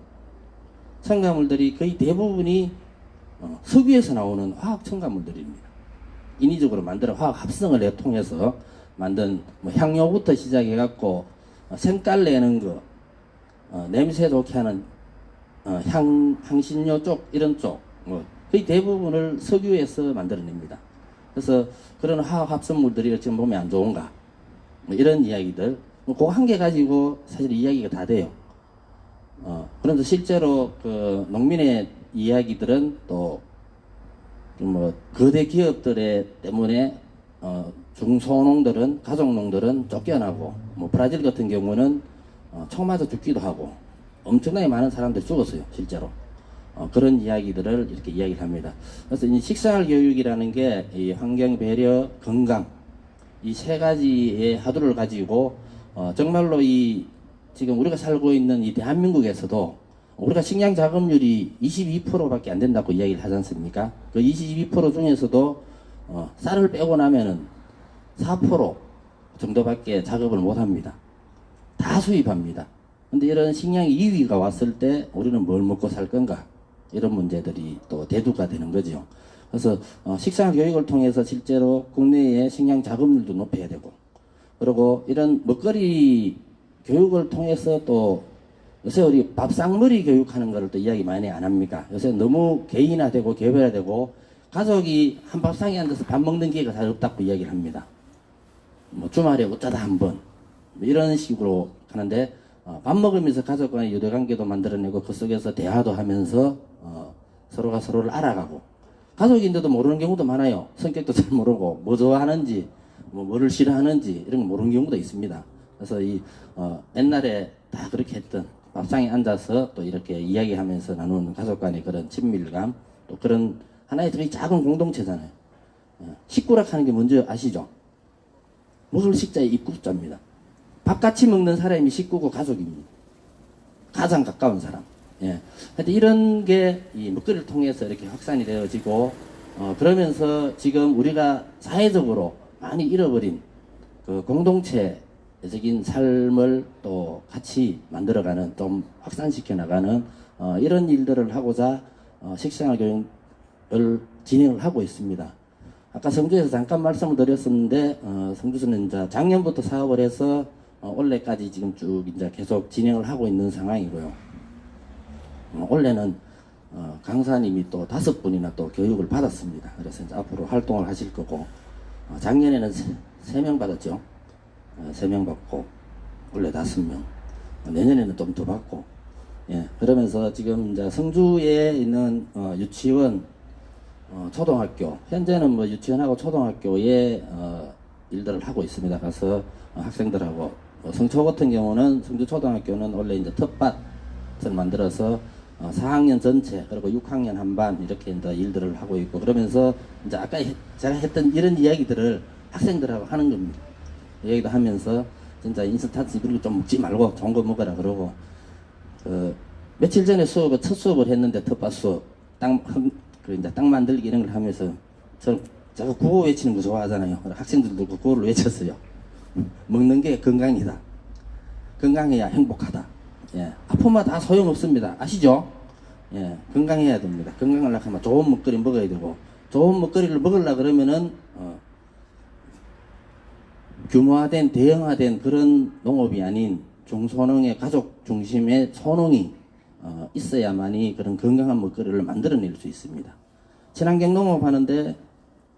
거의 대부분이 석유에서 나오는 화학 첨가물들입니다. 인위적으로 만들어 화학 합성을 통해서 만든 뭐 향료부터 시작해 갖고 색깔 내는 거 냄새 좋게 하는 향신료 쪽 이런 쪽 거의 대부분을 석유에서 만들어냅니다. 그래서 그런 화학 합성물들이 지금 몸에 안 좋은가 뭐 이런 이야기들 그거 한 개 가지고 사실 이야기가 다 돼요. 그런데 실제로 그 농민의 이야기들은 또 뭐 거대 기업들의 때문에 중소농들은 가족농들은 쫓겨나고 뭐 브라질 같은 경우는 총 맞아 죽기도 하고 엄청나게 많은 사람들이 죽었어요 실제로. 그런 이야기들을 이렇게 이야기를 합니다. 그래서 이 식생활 교육이라는 게 이 환경 배려 건강 이 세 가지의 하두를 가지고 정말로 이 지금 우리가 살고 있는 이 대한민국에서도 우리가 식량 자급률이 22%밖에 안 된다고 이야기를 하지 않습니까? 그 22% 중에서도 쌀을 빼고 나면은 4% 정도밖에 작업을 못 합니다. 다 수입합니다. 근데 이런 식량이 2위가 왔을 때 우리는 뭘 먹고 살 건가? 이런 문제들이 또 대두가 되는 거죠. 그래서 식생활 교육을 통해서 실제로 국내의 식량 자급률도 높여야 되고 그리고 이런 먹거리 교육을 통해서 또 요새 우리 밥상머리 교육하는 거를 또 이야기 많이 안 합니까? 요새 너무 개인화되고 개별화되고 가족이 한 밥상에 앉아서 밥 먹는 기회가 잘 없다고 이야기를 합니다. 뭐 주말에 어쩌다 한번 뭐 이런 식으로 하는데 밥 먹으면서 가족 간의 유대관계도 만들어내고 그 속에서 대화도 하면서 서로가 서로를 알아가고 가족인데도 모르는 경우도 많아요. 성격도 잘 모르고 뭐 좋아하는지 뭐를 싫어하는지 이런 거 모르는 경우도 있습니다. 그래서 이 옛날에 다 그렇게 했던 밥상에 앉아서 또 이렇게 이야기하면서 나누는 가족 간의 그런 친밀감 또 그런 하나의 되게 작은 공동체잖아요. 식구락 하는 게 뭔지 아시죠? 먹을 식자의 입구자입니다. 밥 같이 먹는 사람이 식구고 가족입니다. 가장 가까운 사람. 예. 하여튼 이런 게 이 먹거리를 통해서 이렇게 확산이 되어지고 그러면서 지금 우리가 사회적으로 많이 잃어버린 그 공동체적인 삶을 또 같이 만들어가는 좀 확산시켜 나가는 이런 일들을 하고자 식생활 교육을 진행을 하고 있습니다. 아까 성주에서 잠깐 말씀을 드렸었는데 성주시는 이제 작년부터 사업을 해서 올해까지 지금 쭉 이제 계속 진행을 하고 있는 상황이고요. 올해는 강사님이 또 5분이나 또 교육을 받았습니다. 그래서 이제 앞으로 활동을 하실 거고 작년에는 3명 받았죠. 3명 받고 올해 5명. 내년에는 좀 더 받고. 예, 그러면서 지금 이제 성주에 있는 유치원, 초등학교, 현재는 뭐 유치원하고 초등학교에 일들을 하고 있습니다. 가서 학생들하고 성초 같은 경우는 성주 초등학교는 원래 이제 텃밭을 만들어서 4학년 전체 그리고 6학년 한 반 이렇게 이제 일들을 하고 있고 그러면서 이제 아까 제가 했던 이런 이야기들을 학생들하고 하는 겁니다. 이야기도 하면서 진짜 인스턴트 그런 거 좀 먹지 말고 좋은 거 먹어라 그러고 며칠 전에 첫 수업을 했는데 텃밭 수업 이제 땅 만들기 이런 걸 하면서 제가 구호 외치는 거 좋아하잖아요. 학생들도 그 구호를 외쳤어요. 먹는 게 건강이다. 건강해야 행복하다. 예, 아프면 다 소용없습니다. 아시죠? 예, 건강해야 됩니다. 건강하려고 하면 좋은 먹거리 먹어야 되고 좋은 먹거리를 먹으려 그러면은 규모화된 대형화된 그런 농업이 아닌 중소농의 가족 중심의 소농이 있어야만이 그런 건강한 먹거리를 만들어낼 수 있습니다. 친환경 농업 하는데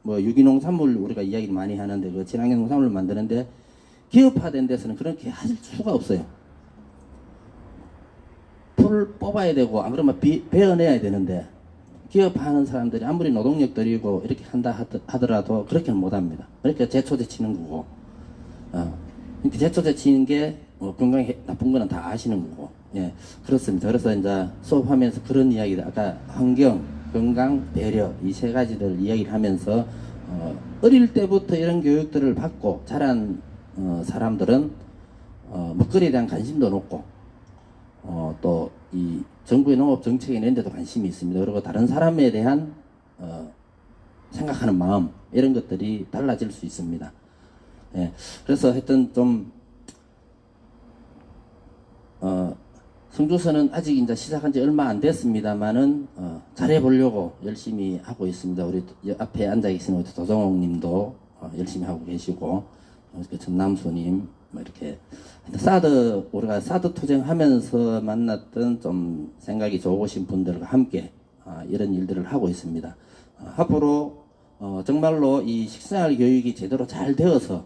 뭐 유기농산물 우리가 이야기를 많이 하는데 그 친환경 농산물을 만드는데 기업화된 데서는 그렇게 할 수가 없어요. 풀을 뽑아야 되고 안 그러면 베어내야 되는데 기업화하는 사람들이 아무리 노동력 들이고 이렇게 한다 하더라도 그렇게는 못합니다. 그러니까 제초제 치는 거고 이렇게 제초제 치는 게 건강에 나쁜 거는 다 아시는 거고 예 그렇습니다. 그래서 이제 수업하면서 그런 이야기들 아까 환경, 건강, 배려 이 3가지를 이야기를 하면서 어릴 때부터 이런 교육들을 받고 자란 사람들은 먹거리에 대한 관심도 높고 또 이 정부의 농업 정책에 이런 데도 관심이 있습니다. 그리고 다른 사람에 대한 생각하는 마음 이런 것들이 달라질 수 있습니다. 예, 그래서 하여튼 좀 성주서는 아직 이제 시작한 지 얼마 안 됐습니다만은 잘해보려고 열심히 하고 있습니다. 우리 앞에 앉아 계신 우리 도정옥님도 열심히 하고 계시고 전남수님 뭐 이렇게 우리가 사드 투쟁하면서 만났던 좀 생각이 좋으신 분들과 함께 이런 일들을 하고 있습니다. 앞으로 정말로 이 식생활 교육이 제대로 잘 되어서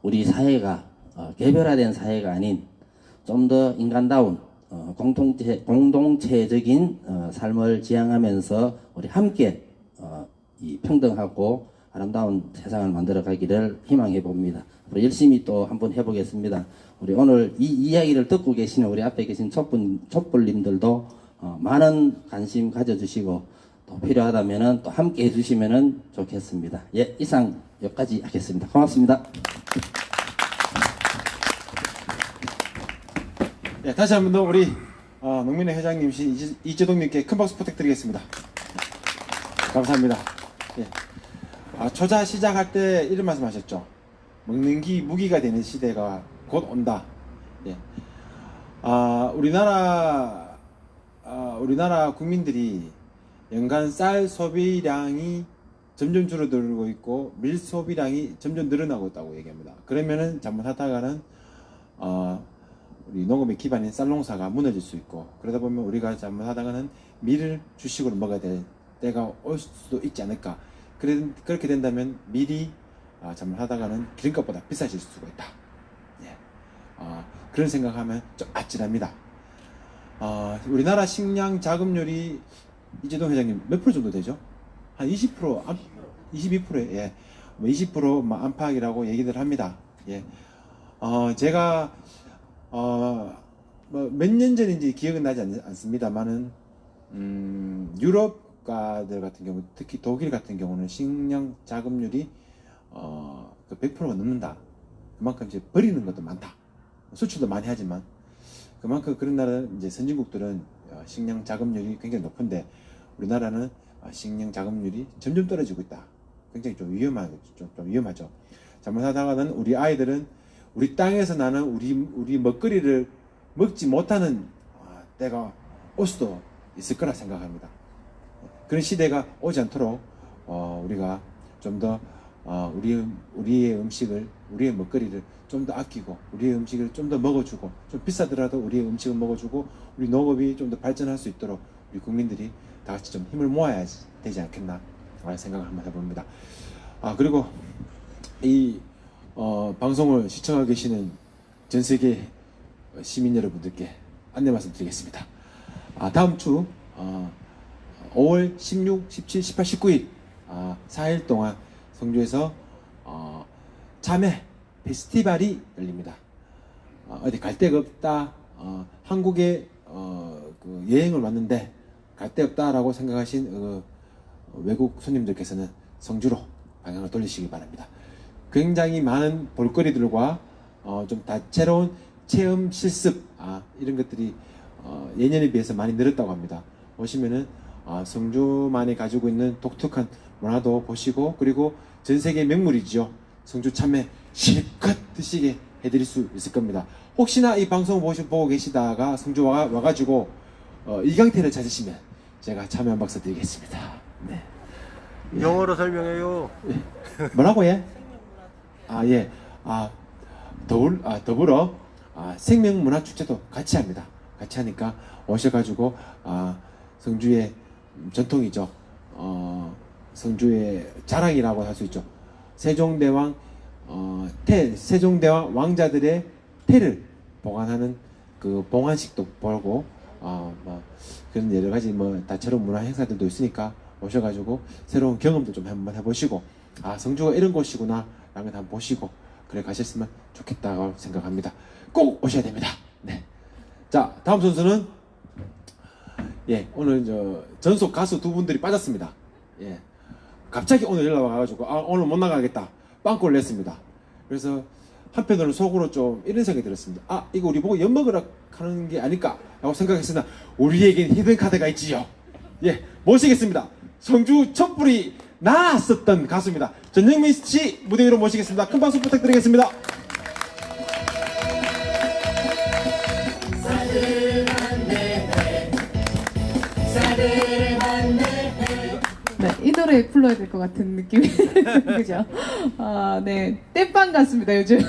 우리 사회가 개별화된 사회가 아닌 좀 더 인간다운 공동체적인 삶을 지향하면서 우리 함께 이 평등하고 아름다운 세상을 만들어 가기를 희망해 봅니다. 열심히 또 한번 해보겠습니다. 우리 오늘 이 이야기를 듣고 계시는 우리 앞에 계신 촛불님들도 많은 관심 가져주시고 또 필요하다면은 또 함께 해주시면은 좋겠습니다. 예, 이상 여기까지 하겠습니다. 고맙습니다. 예, 다시 한 번 더 우리 농민회 회장님이신 이재동님께 큰 박수 부탁드리겠습니다. 감사합니다. 예. 초자 시작할 때 이런 말씀하셨죠. 먹는 기 무기가 되는 시대가 곧 온다. 예. 우리나라 국민들이 연간 쌀 소비량이 점점 줄어들고 있고 밀 소비량이 점점 늘어나고 있다고 얘기합니다. 그러면은 잘못하다가는 우리 농업의 기반인 쌀 농사가 무너질 수 있고 그러다 보면 우리가 잘못하다가는 밀을 주식으로 먹어야 될 때가 올 수도 있지 않을까. 그렇게 된다면 밀이 잘못하다가는 기름값보다 비싸질 수가 있다. 예. 그런 생각하면 좀 아찔합니다. 우리나라 식량 자급률이 이재동 회장님 몇 프로 정도 되죠? 한 20%, 22%에 예. 20% 안팎이라고 얘기들 합니다. 예. 제가 몇 년 전인지 기억은 나지 않습니다만은 유럽 국가들 같은 경우 특히 독일 같은 경우는 식량 자급률이 100%가 넘는다. 그만큼 이제 버리는 것도 많다. 수출도 많이 하지만 그만큼 그런 나라는 이제 선진국들은 식량 자급률이 굉장히 높은데 우리나라는 식량 자급률이 점점 떨어지고 있다. 굉장히 좀 위험하죠. 잘못하다가는 우리 아이들은 우리 땅에서 나는 우리 먹거리를 먹지 못하는 때가 올 수도 있을 거라 생각합니다. 그런 시대가 오지 않도록 우리가 좀 더 우리의 음식을, 우리의 먹거리를 좀 더 아끼고 우리의 음식을 좀 더 먹어주고, 좀 비싸더라도 우리의 음식을 먹어주고 우리 농업이 좀 더 발전할 수 있도록 우리 국민들이 다 같이 좀 힘을 모아야 되지 않겠나 라는 생각을 한번 해봅니다. 그리고 이 방송을 시청하고 계시는 전 세계 시민 여러분들께 안내 말씀드리겠습니다. 다음 주 5월 16, 17, 18, 19일 4일 동안 성주에서 참외 페스티벌이 열립니다. 어디 갈 데가 없다, 한국에 그 여행을 왔는데 갈 데 없다라고 생각하신 외국 손님들께서는 성주로 방향을 돌리시기 바랍니다. 굉장히 많은 볼거리들과 좀 다채로운 체험 실습 이런 것들이 예년에 비해서 많이 늘었다고 합니다. 오시면은 성주만이 가지고 있는 독특한 문화도 보시고, 그리고 전 세계 명물이죠. 성주 참외 실컷 드시게 해드릴 수 있을 겁니다. 혹시나 이 방송 보고 계시다가 성주 와가지고 이강태를 찾으시면 제가 참외 한 박스 드리겠습니다. 네. 영어로 설명해요. 뭐라고 해? 예. 더불어 생명문화축제도 같이 합니다. 같이 하니까 오셔가지고 성주의 전통이죠. 성주의 자랑이라고 할 수 있죠. 세종대왕 세종대왕 왕자들의 태를 보관하는 그 봉안식도 보고 그런 여러 가지 다채로운 문화 행사들도 있으니까 오셔가지고 새로운 경험도 좀 한번 해보시고 성주가 이런 곳이구나 라는 걸 한번 보시고 그래 가셨으면 좋겠다고 생각합니다. 꼭 오셔야 됩니다. 네. 자, 다음 선수는 오늘 전속 가수 두 분들이 빠졌습니다. 갑자기 오늘 연락 와가지고 오늘 못 나가겠다 빵꾸를 냈습니다. 그래서 한편으로는 속으로 좀 이런 생각이 들었습니다. 이거 우리 보고 엿먹으라 하는 게 아닐까 라고 생각했으나 우리에겐 히든 카드가 있지요. 모시겠습니다. 성주 촛불이 나왔었던 가수입니다. 전영민 씨 무대 위로 모시겠습니다. 큰 박수 부탁드리겠습니다. 네, 이 노래 불러야 될 것 같은 느낌이 그죠? 네, 땜빵 가수입니다 요즘.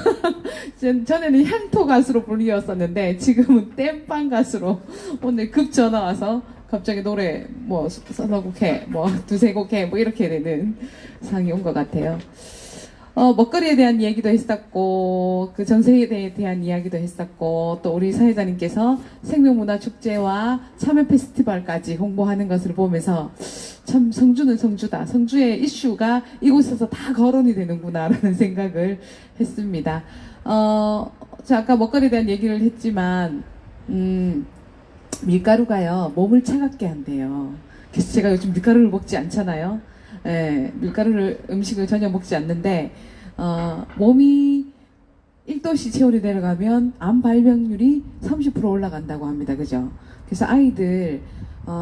전에는 향토 가수로 불리웠었는데 지금은 땜빵 가수로 오늘 급 전화 와서 갑자기 노래 서너 곡 해, 두세 곡 해, 이렇게 되는 상이 온 것 같아요. 먹거리에 대한 이야기도 했었고, 그 전세에 대한 이야기도 했었고, 또 우리 사회자님께서 생명문화축제와 참여 페스티벌까지 홍보하는 것을 보면서 참 성주는 성주다. 성주의 이슈가 이곳에서 다 거론이 되는구나라는 생각을 했습니다. 자, 아까 먹거리에 대한 얘기를 했지만, 밀가루가요, 몸을 차갑게 한대요. 그래서 제가 요즘 밀가루를 먹지 않잖아요. 음식을 전혀 먹지 않는데, 몸이 1도씨 체온이 내려가면 암 발병률이 30% 올라간다고 합니다. 그죠? 그래서 아이들,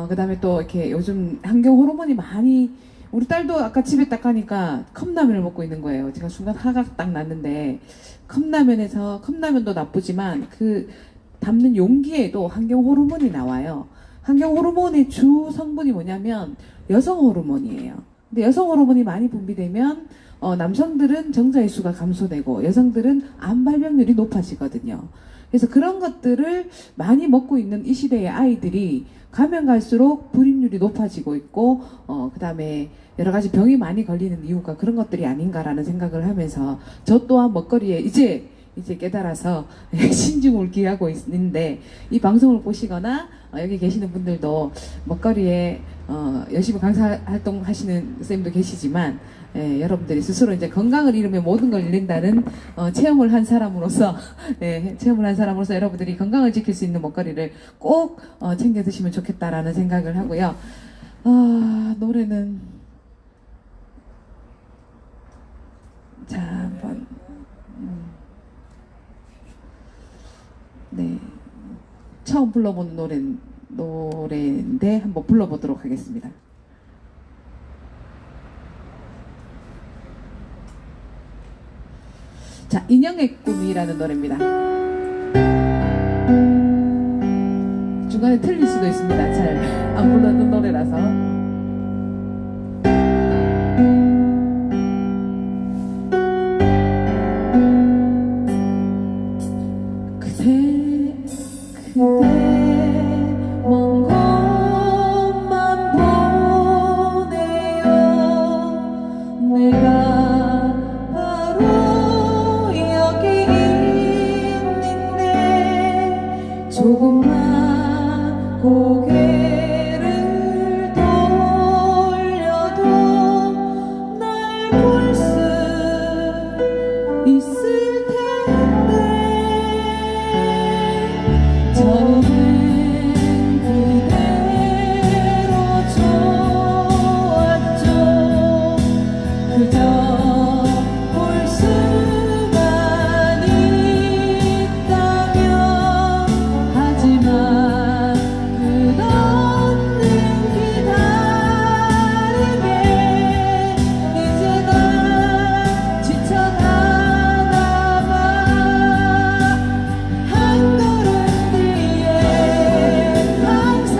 그 다음에 또 이렇게 요즘 환경 호르몬이 많이, 우리 딸도 아까 집에 딱 가니까 컵라면을 먹고 있는 거예요. 제가 순간 화가 딱 났는데, 컵라면도 나쁘지만 그 담는 용기에도 환경 호르몬이 나와요. 환경 호르몬의 주 성분이 뭐냐면 여성 호르몬이에요. 근데 여성 호르몬이 많이 분비되면 남성들은 정자의 수가 감소되고 여성들은 암 발병률이 높아지거든요. 그래서 그런 것들을 많이 먹고 있는 이 시대의 아이들이 가면 갈수록 불임률이 높아지고 있고 그 다음에 여러 가지 병이 많이 걸리는 이유가 그런 것들이 아닌가라는 생각을 하면서 저 또한 먹거리에 이제 깨달아서 신중을 기하고 있는데 이 방송을 보시거나 여기 계시는 분들도 먹거리에 열심히 강사활동 하시는 쌤도 계시지만 여러분들이 스스로 이제 건강을 잃으면 모든 걸 잃는다는 체험을 한 사람으로서 여러분들이 건강을 지킬 수 있는 먹거리를 꼭 챙겨 드시면 좋겠다라는 생각을 하고요. 노래는 자 한번 처음 불러보는 노래인데 한번 불러보도록 하겠습니다. 자, 인형의 꿈이라는 노래입니다. 중간에 틀릴 수도 있습니다. 잘 안 불렀던 노래라서. 먼 곳만 보내요. 내가 바로 여기 있는데 조금만 고개를 돌려도 날 볼 수 있을 텐데 저는 그대로 좋았죠. 그저 볼 수만 있다면. 하지만 끝없는 기다림에 이제 난 지쳐가나 봐. 한 걸음 뒤에 항상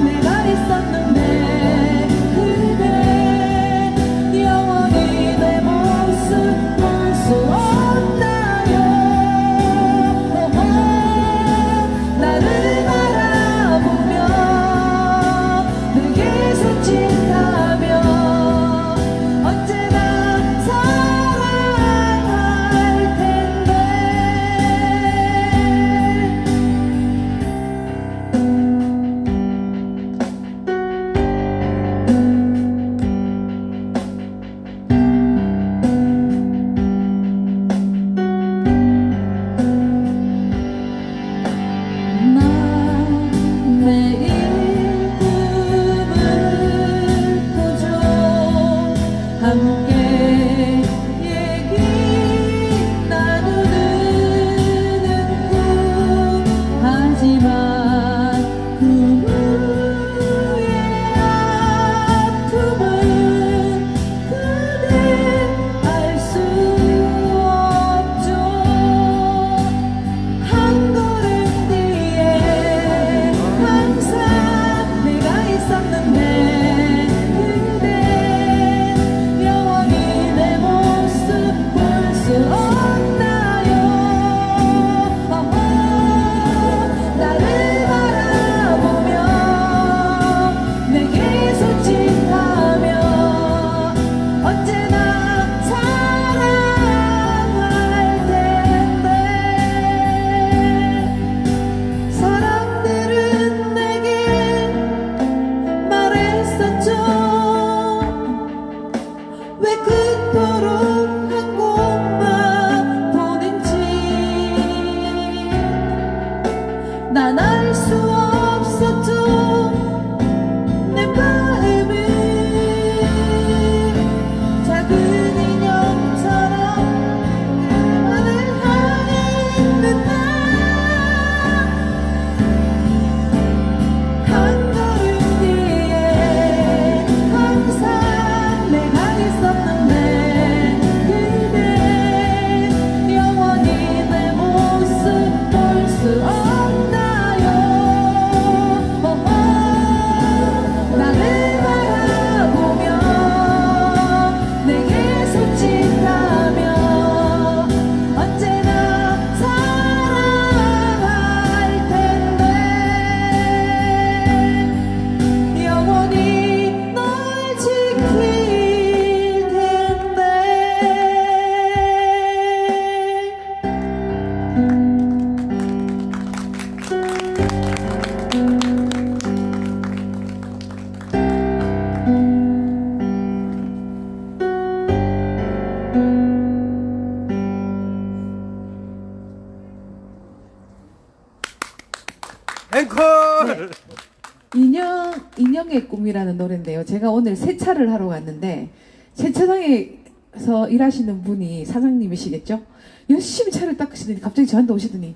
내가 있었는데 그대 영원히 내 모습 볼 수 없나요? 나를 바라보며 내게 손짓하며 언제나 사랑할 텐데. 난 매일 꿈을 꾸죠. 함께 얘기 나누는 꿈. 하지만 그 후의 아픔은 그댄 알 수 없죠. 한 걸음 뒤에 항상 내가 있었는데 그대 영원히 내 모습 볼 수 없나요? 나를 바라보며 내게 손짓하며 언제나 사랑할 텐데. 사람들은 내게 말했었죠. 왜 그토록 한 곳만 보낸지. 난 알 수 없었죠. 내 마음은 작은 인형처럼 그만을 향해 있는 나. 한 걸음 뒤에 항상 내가 있었는데 그대 영원히 내 모습 볼 수 없나요? 나를 바라보며 내게 손짓하며 언제나 사랑할 텐데. 영원히 널 지킬 텐데. 앵콜! 인형의 꿈이라는 노래인데요. 제가 오늘 세차를 하러 갔는데 세차장에서 일하시는 분이 사장님이시겠죠? 열심히 차를 닦으시더니 갑자기 저한테 오시더니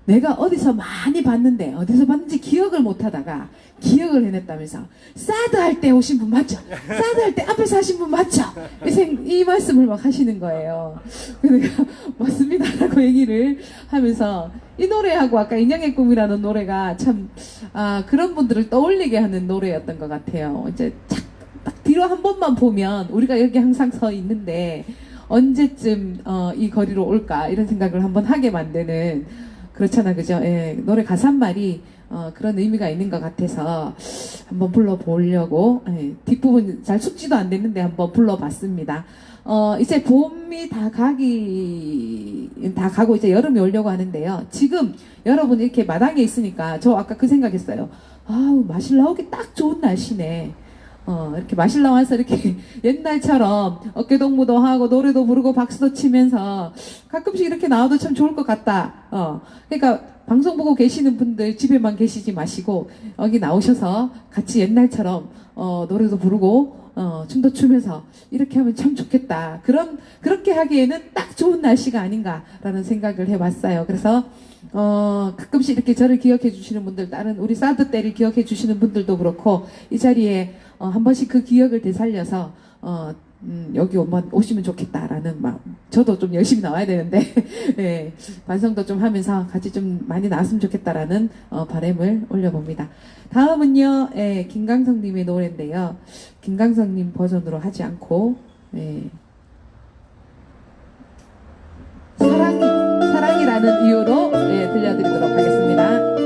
내가 어디서 많이 봤는데 어디서 봤는지 기억을 못 하다가 기억을 해냈다면서 사드 할 때 오신 분 맞죠? 사드 할 때 앞에서 하신 분 맞죠? 이 말씀을 막 하시는 거예요. 그래서 내가 맞습니다 라고 얘기를 하면서 이 노래하고 아까 인형의 꿈이라는 노래가 참 그런 분들을 떠올리게 하는 노래였던 것 같아요. 이제 딱 뒤로 한 번만 보면 우리가 여기 항상 서 있는데 언제쯤 이 거리로 올까 이런 생각을 한번 하게 만드는 그렇잖아, 그죠? 예, 노래 가사 한 말이 그런 의미가 있는 것 같아서 한번 불러보려고 뒷부분 잘 숙지도 안 됐는데 한번 불러봤습니다. 이제 봄이 다 가고 이제 여름이 오려고 하는데요. 지금 여러분 이렇게 마당에 있으니까 저 아까 그 생각했어요. 아우, 마실 나오기 딱 좋은 날씨네. 이렇게 마실 나와서 이렇게 옛날처럼 어깨동무도 하고 노래도 부르고 박수도 치면서 가끔씩 이렇게 나와도 참 좋을 것 같다. 그러니까 방송 보고 계시는 분들 집에만 계시지 마시고 여기 나오셔서 같이 옛날처럼 노래도 부르고 춤도 추면서 이렇게 하면 참 좋겠다. 그렇게 하기에는 딱 좋은 날씨가 아닌가라는 생각을 해봤어요. 그래서 가끔씩 이렇게 저를 기억해 주시는 분들, 다른 우리 사드 때를 기억해 주시는 분들도 그렇고 이 자리에 한 번씩 그 기억을 되살려서 여기 오시면 좋겠다라는 마음. 저도 좀 열심히 나와야 되는데 예, 반성도 좀 하면서 같이 좀 많이 나왔으면 좋겠다라는 바람을 올려봅니다. 다음은요, 김강성님의 노래인데요. 김강성님 버전으로 하지 않고 사랑이라는 이유로 들려드리도록 하겠습니다.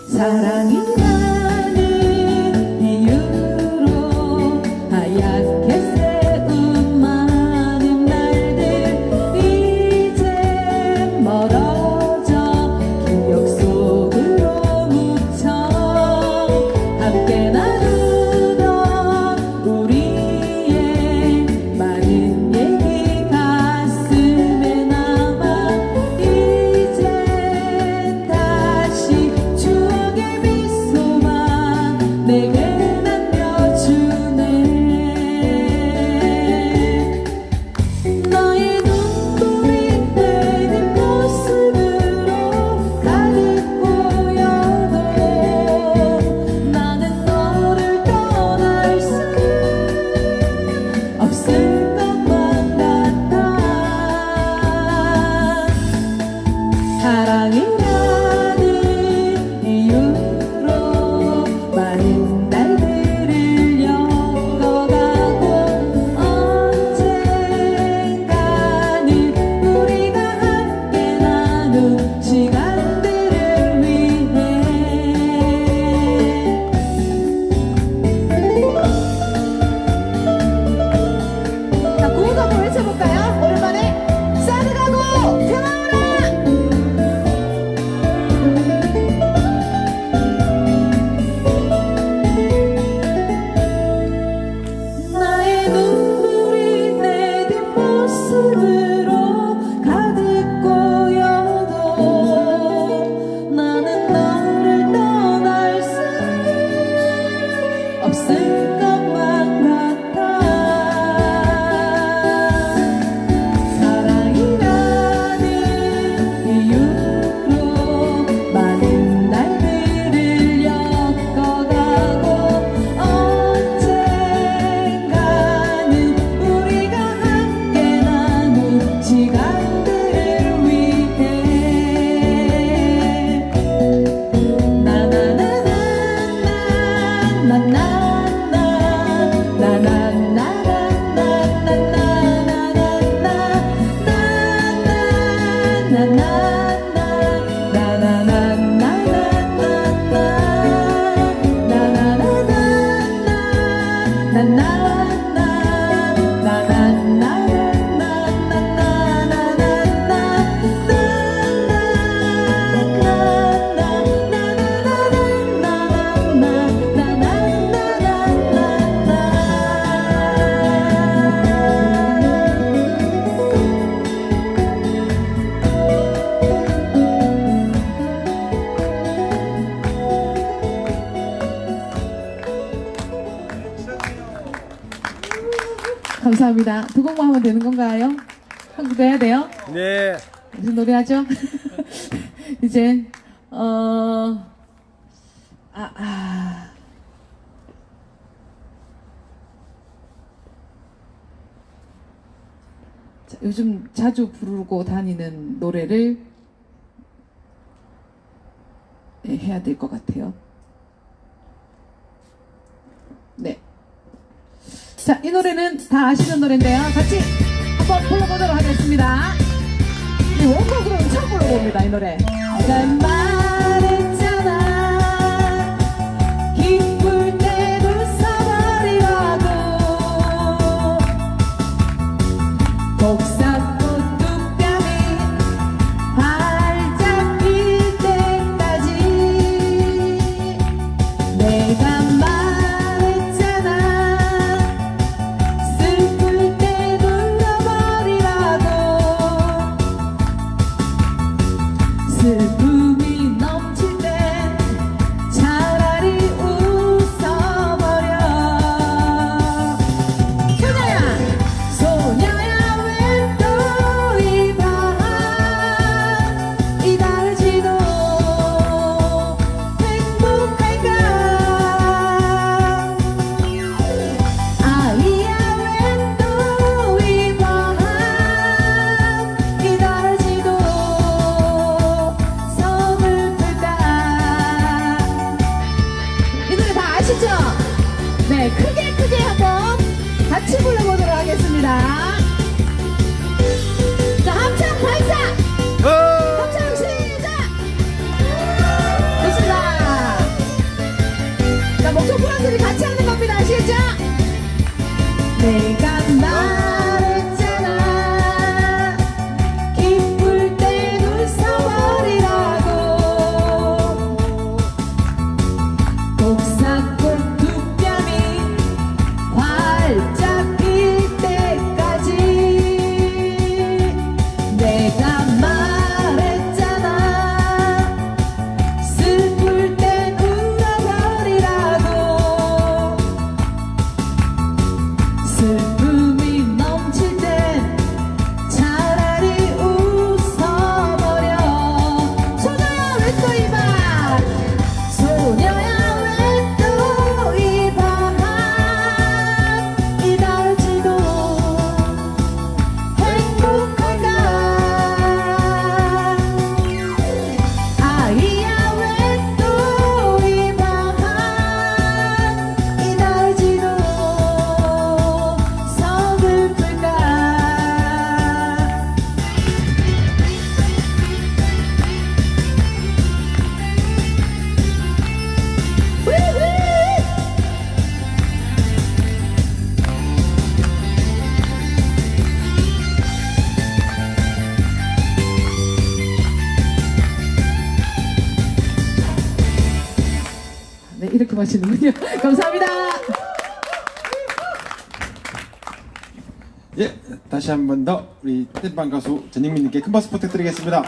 사랑이라는 이유로 하얗게 세운 많은 날들 이제 멀어져 기억 속으로 묻혀 함께 나누던 우리의 많은 얘기 가슴에 남아 이제 다시 추억의 미소만 내게 남겨주네. 너의 눈물이 내 뒷모습으로 가득 보여도 나는 너를 떠날 수 없을 것만 같아. 사랑이라는 이유로 많은 날들을 엮어가고 언젠가는 우리가 함께 나눈 시간들을 위해 자, 구호도 한번 외쳐볼까요? 오랜만에 사드가고 평화오라. 나의 눈물이 내 뒷모습으로 가득 고여도 나는 너를 떠날 수 없을 것만 같아. 사랑이라는 이유로 많은 날들을 엮어가고 언젠가는 우리가 함께 나눈 시간들을 위해 감사합니다. 두 곡만 하면 되는 건가요? 한 곡 더 해야 돼요? 네. 무슨 노래 하죠? 이제 자, 요즘 자주 부르고 다니는 노래를 해야 될 것 같아요. 자, 이 노래는 다 아시는 노래인데요. 같이 한번 불러보도록 하겠습니다. 이 원곡으로 처음 불러봅니다, 이 노래. 난 말했잖아. 기쁠 때 웃어버리라고. 복사꽃 두 뺨이 활짝 필 때까지 내가 말했잖아. 슬플 때 눌러버리라고. 슬픔이 넘칠 땐 차라리 웃어버려. 소녀야 왜 또 이 밤 이달지도 행복할까. 아이야 왜 또 이 밤 이달지도 서글플까. 이 노래 다 아시죠? 네, 크게 한번 같이 불러보도록 하겠습니다. 자, 합창 발사! 합창 시작! 좋습니다. 자, 목소 부람들이 같이 하는 겁니다. 아시겠죠? 내가 말했잖아. 기쁠 땐 웃어버리라고. 복사꽃 두 뺨이 활짝 필 때까지 내가 말했잖아. 슬플 땐 울어버리라고. 슬픔이 넘칠 땐 차라리 웃어버려. 소녀야 왜 또 이 밤. 소녀야 왜 또 이 밤 이달지도 행복할까. 아이야 왜 또 이 밤 이달지도 서글플까. 네, 이렇게 마시는군요. 감사합니다. 예, 다시 한 번 더 우리 땜빵 가수 전영민님께 큰 박수 부탁드리겠습니다.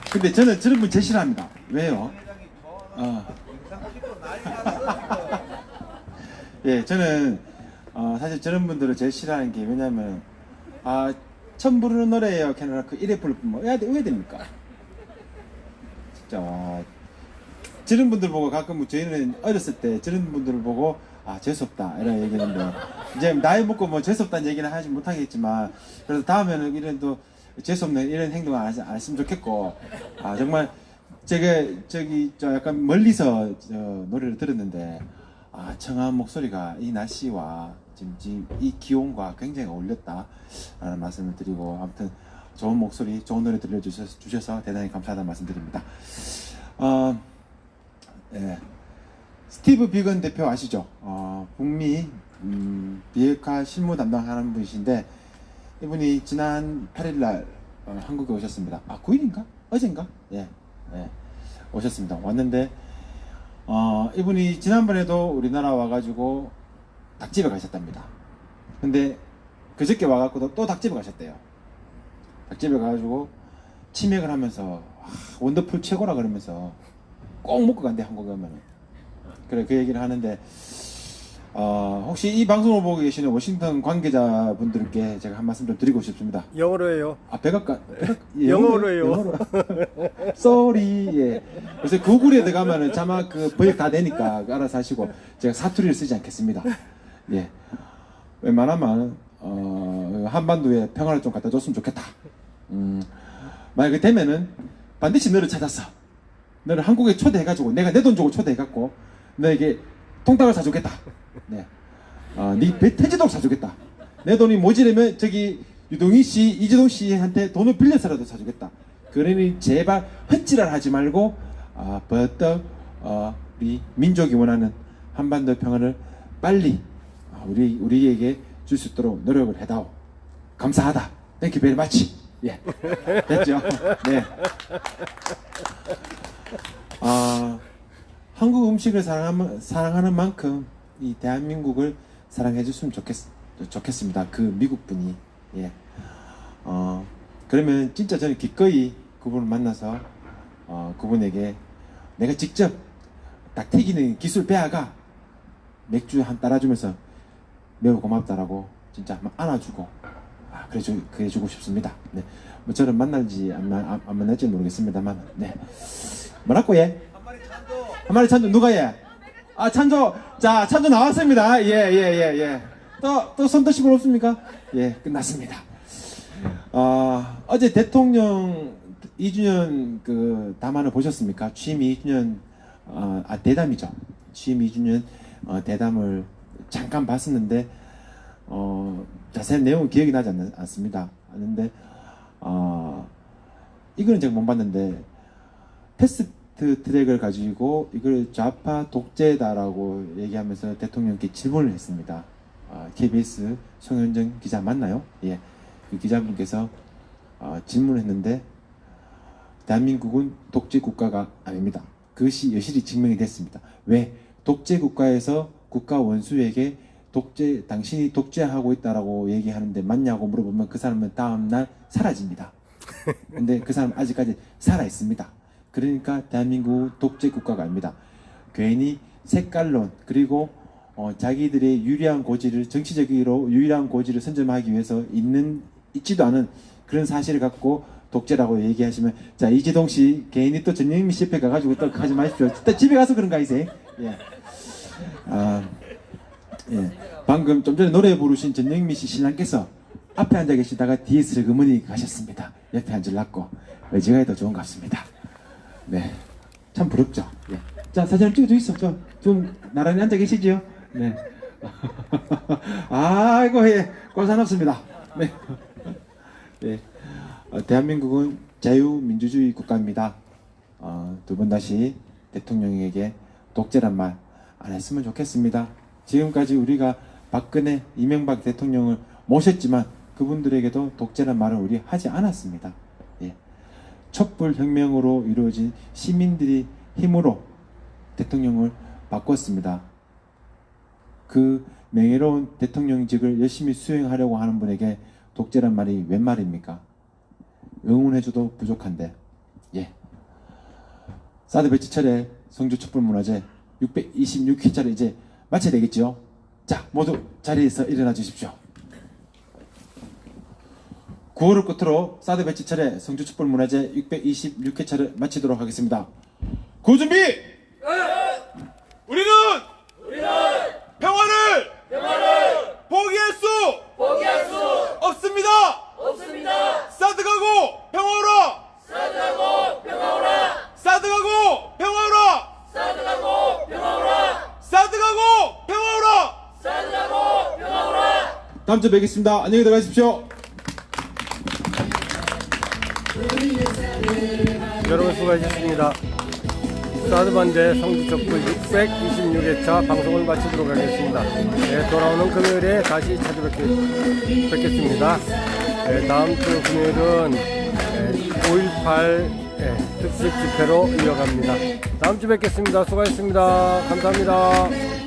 근데 저는 저런 분 제일 싫어합니다. 왜요? 예, 저는 사실 저런 분들을 제일 싫어하는 게 왜냐면 처음 부르는 노래예요. 캐나다크 1회 부르면 왜 됩니까? 진짜 저런 분들 보고 가끔 저희는 어렸을 때 저런 분들을 보고 재수없다 이런 얘기하는데 이제 나이 먹고 뭐 재수없다는 얘기는 하지 못하겠지만 그래서 다음에는 이런 또 재수없는 이런 행동을 안 했으면 좋겠고 정말 제가 저 약간 멀리서 노래를 들었는데 청아한 목소리가 이 날씨와 지금 이 기온과 굉장히 어울렸다라는 말씀을 드리고 아무튼 좋은 목소리 좋은 노래 들려주셔서 대단히 감사하다는 말씀드립니다. 예. 스티브 비건 대표 아시죠? 북미 비핵화 실무 담당하는 분이신데 이분이 지난 8일날 한국에 오셨습니다. 9일인가? 어젠가? 예, 오셨습니다. 왔는데 이분이 지난번에도 우리나라 와가지고 닭집에 가셨답니다. 근데 그저께 와갖고 또 닭집에 가셨대요. 닭집에 가가지고 치맥을 하면서 원더풀 최고라 그러면서 꼭 먹고 간대 한국에 오면은. 그래 그 얘기를 하는데 혹시 이 방송을 보고 계시는 워싱턴 관계자분들께 제가 한 말씀 좀 드리고 싶습니다. 영어로 해요. 영어로 해요. 쏘리. 예. 그래서 구글에 들어가면은 자막 그 번역 다 되니까 알아서 하시고 제가 사투리를 쓰지 않겠습니다. 예. 웬만하면 한반도에 평화를 좀 갖다 줬으면 좋겠다. 만약에 되면은 반드시 너를 찾았어. 너를 한국에 초대해가지고 내가 내 돈 주고 초대해갖고 너에게 통닭을 사주겠다. 네. 네 배태지도 사주겠다. 내 돈이 모자라면 저기 유동희 씨, 이재동 씨한테 돈을 빌려서라도 사주겠다. 그러니 제발 헛질을 하지 말고 버떡 우리 민족이 원하는 한반도 평화를 빨리 우리에게 줄 수 있도록 노력을 해다오. 감사하다. 땡큐 베리 마치. 예. 됐죠? 네. 한국 음식을 사랑하는 만큼 이 대한민국을 사랑해 줬으면 좋겠습니다. 그 미국 분이. 예. 그러면 진짜 저는 기꺼이 그분을 만나서 그분에게 내가 직접 딱 튀기는 기술 배아가 맥주 한 따라주면서 매우 고맙다라고 진짜 한번 안아주고 그래주고 싶습니다. 네. 뭐 저를 만날지 안 만날지 모르겠습니다만. 네. 뭐라고 예? 한 마리 찬조 누가 예? 찬조. 자, 찬조 나왔습니다. 예. 또 손 드신 분 없습니까? 예, 끝났습니다. 어제 대통령 2주년 그 담화를 보셨습니까? 취임 2주년 대담이죠. 취임 2주년 대담을 잠깐 봤었는데 자세한 내용은 기억이 나지 않습니다. 하는데 이거는 제가 못 봤는데 패스트 트랙을 가지고 이걸 좌파 독재다라고 얘기하면서 대통령께 질문을 했습니다. KBS 송현정 기자 맞나요? 예, 그 기자분께서 질문을 했는데 대한민국은 독재 국가가 아닙니다. 그것이 여실히 증명이 됐습니다. 왜? 독재 국가에서 국가 원수에게 당신이 독재하고 있다라고 얘기하는데 맞냐고 물어보면 그 사람은 다음날 사라집니다. 근데 그 사람은 아직까지 살아있습니다. 그러니까 대한민국은 독재 국가가 아닙니다. 괜히 색깔론 그리고 자기들의 유리한 고지를 정치적으로 유리한 고지를 선점하기 위해서 있지도 않은 그런 사실을 갖고 독재라고 얘기하시면 자 이재동 씨 괜히 또 전영미 씨 옆에 가가지고 또 하지 마십시오. 또 집에 가서 그런가 이제. 예. 예. 방금 좀 전에 노래 부르신 전영미 씨 신랑께서 앞에 앉아 계시다가 뒤에 슬그머니 가셨습니다. 옆에 앉으려고 의지가 더 좋은 것 같습니다. 네, 참 부럽죠. 예. 자 사진을 찍어주시죠. 좀 나란히 앉아 계시죠. 네. 아이고 예, 꼴사납습니다. 네. 네. 대한민국은 자유민주주의 국가입니다. 두 번 다시 대통령에게 독재란 말 안 했으면 좋겠습니다. 지금까지 우리가 박근혜, 이명박 대통령을 모셨지만 그분들에게도 독재란 말을 우리 하지 않았습니다. 예. 촛불혁명으로 이루어진 시민들이 힘으로 대통령을 바꿨습니다. 그 명예로운 대통령직을 열심히 수행하려고 하는 분에게 독재란 말이 웬 말입니까? 응원해줘도 부족한데. 예. 사드 배치철의 성주 촛불문화제 626회차를 이제 마쳐야 되겠죠? 자, 모두 자리에서 일어나 주십시오. 구호를 끝으로 사드 배치철의 성주 촛불문화제 626회차를 마치도록 하겠습니다. 구호 준비! 우리는 평화를 포기할 수 없습니다. 사드 가고 평화오라. 사드 가고 평화오라. 다음 주에 뵙겠습니다. 안녕히 들어가십시오. 여러분 수고하셨습니다. 사드반대 성주촛불 626회차 방송을 마치도록 하겠습니다. 네, 돌아오는 금요일에 다시 찾아뵙겠습니다. 네, 다음 주 금요일은 5.18 특집 집회로 이어갑니다. 다음 주 뵙겠습니다. 수고하셨습니다. 감사합니다.